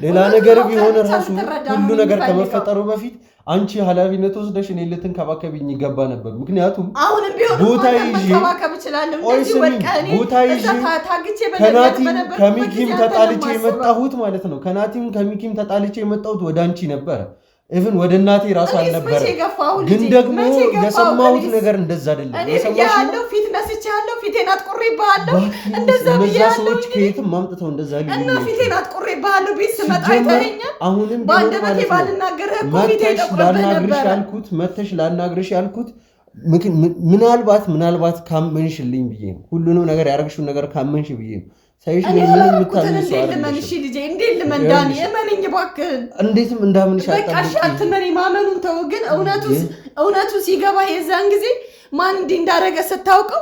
ሌላ ነገር ቢሆን ራሱ ሁሉ ነገር ከመፈጠሩ በፊት አንቺ ኃላፊነት ወስደሽ እኔ ልትንከባከቢኝ ይገባ ነበር። ምክንያቱም አሁንም ቢሆን ቦታ ይዤ ከሚኪም ተጣልቼ የመጣሁት ማለት ነው ከሚኪም ተጣልቼ የመጣሁት ወደ አንቺ ነበረ። ኢቭን ወደ እናቴ ራሱ አልነበረ። ግን ደግሞ የሰማሁት ነገር እንደዛ አይደለም። የሰማሁት ፊት ነስቻለሁ፣ ፊቴን አጥቁሬብሃለሁ፣ እንደዛ ብያለሁ። ሰዎች ከየትም ማምጥተው እንደዛ ሊሉ እና ፊቴን አጥቁሬብሃለሁ። ቤት ስመጣ አይተኸኛል። አሁንም በአንደበቴ ባልናገርህ እኮ ፊቴ መተሽ ላናግርሽ ያልኩት ምናልባት ካመንሽልኝ ብዬ ነው። ሁሉንም ነገር ያደረግሽውን ነገር ካመንሽ ብዬ ነው። ሳይሽ እንዴትም እንዳምንሽ አትመን። ማመኑን ተው። ግን እውነቱ ሲገባ የዛን ጊዜ ማን እንዲህ እንዳደረገ ስታውቀው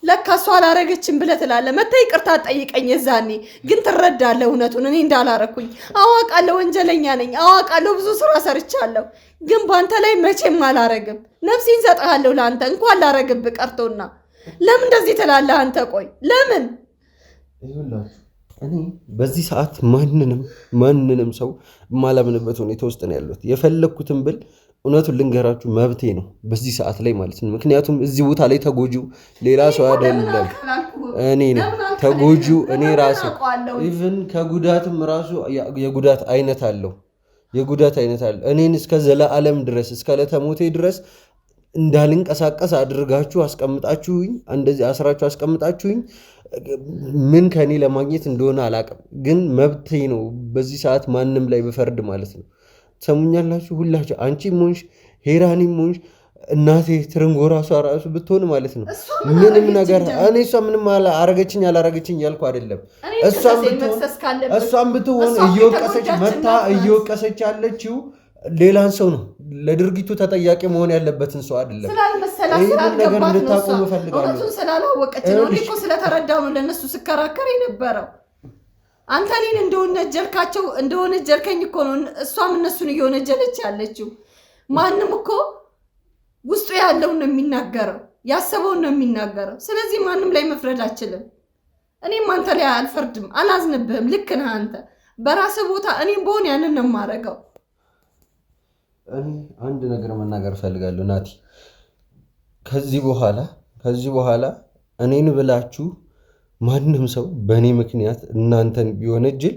ለካ እሷ አላረገችም ብለህ ትላለህ። መተህ ይቅርታ ጠይቀኝ። የዛኔ ግን ትረዳለህ እውነቱን። እኔ እንዳላረኩኝ አዋቃለሁ፣ ወንጀለኛ ነኝ አዋቃለሁ፣ ብዙ ስራ ሰርቻለሁ። ግን በአንተ ላይ መቼም አላረግም። ነፍሴን ሰጥሃለሁ ለአንተ እንኳን ላረግብህ ቀርቶና። ለምን እንደዚህ ትላለህ አንተ? ቆይ ለምን? እኔ በዚህ ሰዓት ማንንም ሰው የማላምንበት ሁኔታ ውስጥ ነው ያለሁት። የፈለግኩትን ብል እውነቱን ልንገራችሁ መብቴ ነው በዚህ ሰዓት ላይ ማለት ነው። ምክንያቱም እዚህ ቦታ ላይ ተጎጂው ሌላ ሰው አይደለም፣ እኔ ነው ተጎጂው፣ እኔ ራሴ። ኢቭን ከጉዳትም ራሱ የጉዳት አይነት አለው። እኔን እስከ ዘላለም ድረስ እስከ ለተሞቴ ድረስ እንዳልንቀሳቀስ አድርጋችሁ አስቀምጣችሁኝ፣ እንደዚህ አስራችሁ አስቀምጣችሁኝ። ምን ከኔ ለማግኘት እንደሆነ አላቅም፣ ግን መብቴ ነው በዚህ ሰዓት ማንም ላይ በፈርድ ማለት ነው። ሰሙኛላችሁ ሁላችሁ፣ አንቺም ሆንሽ ሄራኒም ሆንሽ እናቴ ትርንጎ ራሱ ብትሆን ማለት ነው ምንም ነገር እኔ እሷ ምንም አረገችኝ አላረገችኝ ያልኩ አይደለም። እሷም ብትሆን እየወቀሰች ያለችው ሌላን ሰው ነው። ለድርጊቱ ተጠያቂ መሆን ያለበትን ሰው አይደለም። ይህን ነገር እንድታቆም እፈልጋለሁ። እውነቱን ስላላወቀች ነው። እኔ እኮ ስለተረዳው ነው ለእነሱ ስከራከር የነበረው። አንተ እኔን እንደወነጀልከኝ እኮ ነው እሷም እነሱን እየወነጀለች ያለችው። ማንም እኮ ውስጡ ያለውን ነው የሚናገረው፣ ያሰበውን ነው የሚናገረው። ስለዚህ ማንም ላይ መፍረድ አችልም። እኔም አንተ ላይ አልፈርድም፣ አላዝንብህም። ልክ ነህ አንተ በራስህ ቦታ። እኔም በሆን ያንን ነው የማደርገው። እኔ አንድ ነገር መናገር እፈልጋለሁ ናቲ። ከዚህ በኋላ እኔን ብላችሁ ማንም ሰው በእኔ ምክንያት እናንተን ቢወነጅል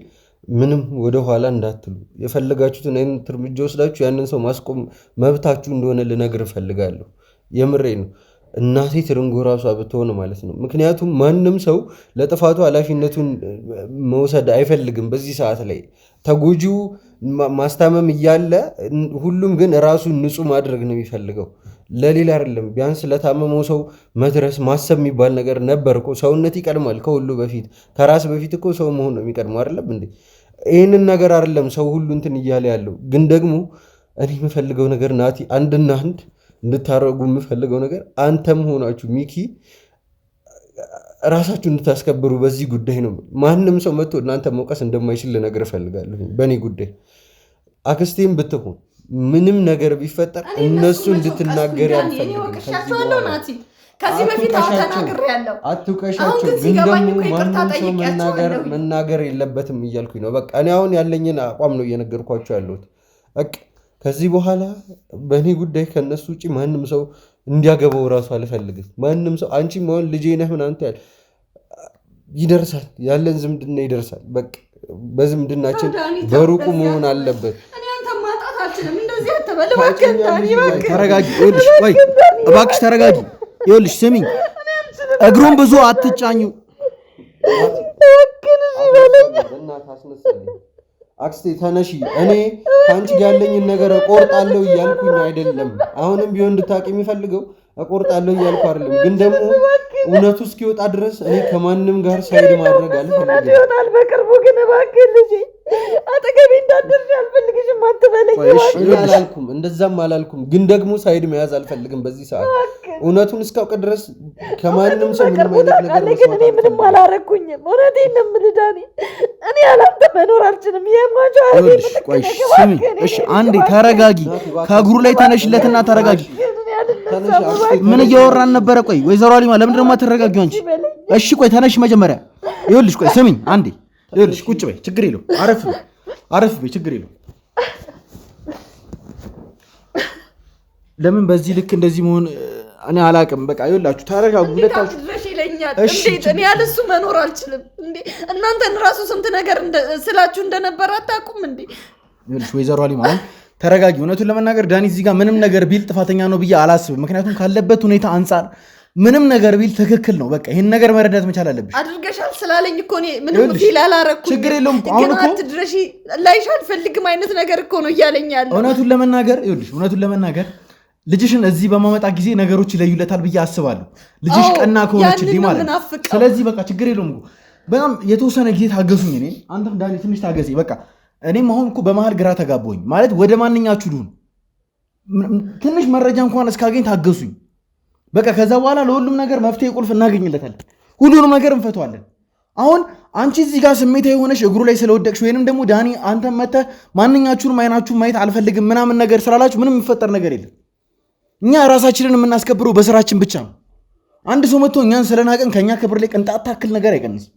ምንም ወደኋላ እንዳትሉ። የፈለጋችሁትን አይነት እርምጃ ወስዳችሁ ያንን ሰው ማስቆም መብታችሁ እንደሆነ ልነግር እፈልጋለሁ። የምሬ ነው። እናቴ ትርንጎ ራሷ ብትሆን ማለት ነው። ምክንያቱም ማንም ሰው ለጥፋቱ ኃላፊነቱን መውሰድ አይፈልግም። በዚህ ሰዓት ላይ ተጎጂው ማስታመም እያለ ሁሉም ግን ራሱን ንጹህ ማድረግ ነው የሚፈልገው፣ ለሌላ አይደለም። ቢያንስ ለታመመው ሰው መድረስ ማሰብ የሚባል ነገር ነበር እኮ። ሰውነት ይቀድማል ከሁሉ በፊት። ከራስ በፊት እኮ ሰው መሆን ነው የሚቀድመው አይደለም እንዴ? ይህንን ነገር አይደለም ሰው ሁሉ እንትን እያለ ያለው። ግን ደግሞ እኔ የምፈልገው ነገር ናቲ፣ አንድና አንድ እንድታረጉ የምፈልገው ነገር አንተም ሆናችሁ ሚኪ ራሳችሁ እንድታስከብሩ በዚህ ጉዳይ ነው። ማንም ሰው መጥቶ እናንተ መውቀስ እንደማይችል ልነግር እፈልጋለሁ። በእኔ ጉዳይ አክስቴም ብትሆን ምንም ነገር ቢፈጠር እነሱ እንድትናገር ያልፈልግም። ከዚህ በፊት ተናግሬያለሁ። አትውቀሻቸው። ግን ደግሞ ማንም ሰው መናገር የለበትም እያልኩኝ ነው። በቃ እኔ አሁን ያለኝን አቋም ነው እየነገርኳቸው ያለሁት። በቃ ከዚህ በኋላ በእኔ ጉዳይ ከነሱ ውጭ ማንም ሰው እንዲያገባው እራሱ አልፈልግም። ማንም ሰው አንቺ መሆን ልጄ ነህ ምናምን ይደርሳል፣ ያለን ዝምድና ይደርሳል። በቃ በዝምድናችን በሩቁ መሆን አለበት። ተረጋጊ፣ እባክሽ ተረጋጊ። ይኸውልሽ ስሚኝ፣ እግሩን ብዙ አትጫኙ። አክስቴ ተነሺ። እኔ ከአንቺ ጋር ያለኝን ነገር እቆርጣለሁ እያልኩኝ አይደለም። አሁንም ቢሆን እንድታውቂ የሚፈልገው እቆርጣለሁ እያልኩ አይደለም። ግን ደግሞ እውነቱ እስኪወጣ ድረስ እኔ ከማንም ጋር ሳይድ ማድረግ አልፈልግም። ይሆናል በቅርቡ። ግን እባክህ ልጄ አጠገቤ እንዳትደርሺ አልፈልግሽም። አትበለኝ። አላልኩም፣ እንደዛም አላልኩም። ግን ደግሞ ሳይድ መያዝ አልፈልግም በዚህ ሰዓት። እውነቱን እስካውቅ ድረስ ከማንም ሰው ምንም አይነት ነገር ግን እኔ ምንም አላረኩኝም። እውነቴን ነው የምልህ ዳኒ፣ እኔ ያላንተ መኖር አልችልም። እሺ አንዴ ተረጋጊ። ከእግሩ ላይ ተነሽለትና ተረጋጊ። ምን እያወራን ነበረ? ቆይ ወይዘሮ አሊማ ለምንድን ነው የማትረጋጊው አንቺ? እሺ ቆይ ተነሽ መጀመሪያ። ይኸውልሽ ቆይ ስሚኝ አንዴ። ይኸውልሽ ቁጭ በይ፣ ችግር የለውም። አረፍ በይ፣ ችግር የለውም። ለምን በዚህ ልክ እንደዚህ መሆን እኔ አላውቅም። በቃ ይኸውላችሁ ተረጋጉ ሁለታችሁ። እንዴት እኔ ያለ እሱ መኖር አልችልም እንዴ? እናንተን ራሱ ስንት ነገር ስላችሁ እንደነበረ አታውቁም እንዴ? ይኸውልሽ ወይዘሮ አሊማ ተረጋጊ። እውነቱን ለመናገር ዳኒ እዚህ ጋር ምንም ነገር ቢል ጥፋተኛ ነው ብዬ አላስብም። ምክንያቱም ካለበት ሁኔታ አንጻር ምንም ነገር ቢል ትክክል ነው። በቃ ይሄን ነገር መረዳት መቻል አለብሽ። አድርገሻል ስላለኝ እኮ እኔ ምንም ፊል አላረኩም። ችግር የለውም። አሁን እኮ አትድረሺ ላይሽ አልፈልግም አይነት ነገር እኮ ነው እያለኝ ያለው። እውነቱን ለመናገር ይኸውልሽ፣ እውነቱን ለመናገር ልጅሽን እዚህ በማመጣ ጊዜ ነገሮች ይለዩለታል ብዬ አስባለሁ። ልጅሽ ቀና ከሆነችልኝ ማለት ነው። ስለዚህ በቃ ችግር የለውም። በጣም የተወሰነ ጊዜ ታገሱኝ። እኔ አንተም ዳኒ ትንሽ ታገሲ። በቃ እኔም አሁን እኮ በመሀል ግራ ተጋባሁኝ። ማለት ወደ ማንኛችሁ ልሁን? ትንሽ መረጃ እንኳን እስካገኝ ታገሱኝ። በቃ ከዛ በኋላ ለሁሉም ነገር መፍትሄ ቁልፍ እናገኝለታለን። ሁሉንም ነገር እንፈተዋለን። አሁን አንቺ እዚህ ጋር ስሜታዊ የሆነሽ እግሩ ላይ ስለወደቅሽ ወይንም ደግሞ ዳኒ አንተ መተህ ማንኛችሁንም አይናችሁን ማየት አልፈልግም ምናምን ነገር ስላላችሁ ምንም የሚፈጠር ነገር የለም። እኛ ራሳችንን የምናስከብረው በስራችን ብቻ ነው። አንድ ሰው መጥቶ እኛን ስለናቀን ከኛ ክብር ላይ ቅንጣት ታክል ነገር አይቀንስም።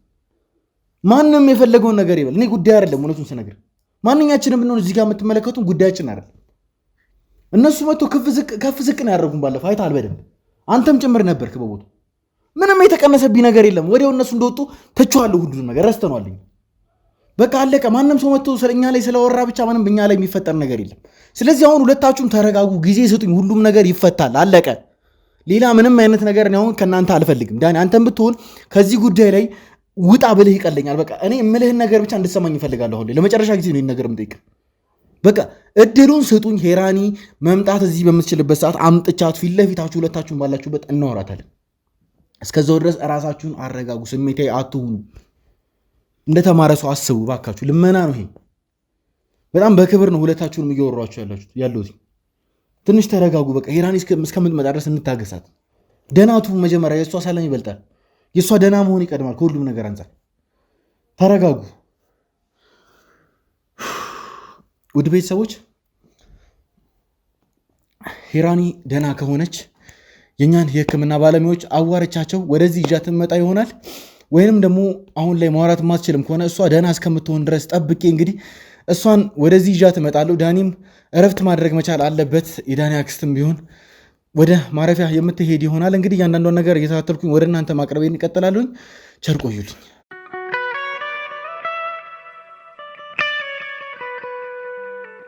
ማንም የፈለገውን ነገር ይበል፣ እኔ ጉዳይ አይደለም። እውነቱን ስነግር ማንኛችንም ብንሆን እዚህ ጋር የምትመለከቱን ጉዳያችን አይደለም። እነሱ መጥቶ ከፍ ዝቅ ነው ያደረጉን። ባለፈው አይተሃል በደንብ አንተም ጭምር ነበርክ በቦታው። ምንም የተቀነሰብኝ ነገር የለም። ወዲያው እነሱ እንደወጡ ተችዋለሁ፣ ሁሉንም ነገር ረስተነዋል። በቃ አለቀ። ማንም ሰው መጥቶ ስለኛ ላይ ስለወራ ብቻ ምንም በእኛ ላይ የሚፈጠር ነገር የለም። ስለዚህ አሁን ሁለታችሁም ተረጋጉ፣ ጊዜ ስጡኝ፣ ሁሉም ነገር ይፈታል። አለቀ። ሌላ ምንም አይነት ነገር አሁን ከእናንተ አልፈልግም። ዳኒ አንተም ብትሆን ከዚህ ጉዳይ ላይ ውጣ ብልህ ይቀለኛል። በቃ እኔ የምልህን ነገር ብቻ እንድትሰማኝ እፈልጋለሁ። አሁን ለመጨረሻ ጊዜ ነው ይህን ነገር የምጠይቅህ። በቃ እድሉን ስጡኝ። ሄራኒ መምጣት እዚህ በምትችልበት ሰዓት አምጥቻት ፊት ለፊታችሁ ሁለታችሁን ባላችሁበት እናወራታለን። እስከዛው ድረስ እራሳችሁን አረጋጉ፣ ስሜታዊ አትሁኑ፣ እንደተማረ ሰው አስቡ ባካችሁ። ልመና ነው ይሄ። በጣም በክብር ነው ሁለታችሁንም እያወራችሁ ያለሁት። ትንሽ ተረጋጉ። በቃ ሄራኒ እስከምትመጣ ድረስ እንታገሳት። ደናቱ መጀመሪያ የእሷ ሰላም ይበልጣል። የእሷ ደና መሆን ይቀድማል ከሁሉም ነገር አንጻር። ተረጋጉ። ውድ ቤተሰቦች ሄራኒ ደና ከሆነች የኛን የሕክምና ባለሙያዎች አዋርቻቸው ወደዚህ ይዣት መጣ ይሆናል። ወይንም ደግሞ አሁን ላይ ማውራት ማትችልም ከሆነ እሷ ደና እስከምትሆን ድረስ ጠብቄ እንግዲህ እሷን ወደዚህ ይዣት እመጣለሁ። ዳኒም እረፍት ማድረግ መቻል አለበት። የዳኒ አክስትም ቢሆን ወደ ማረፊያ የምትሄድ ይሆናል። እንግዲህ እያንዳንዷን ነገር እየተከታተልኩኝ ወደ እናንተ ማቅረቤን እንቀጥላለሁኝ። ቸር ቆዩልኝ።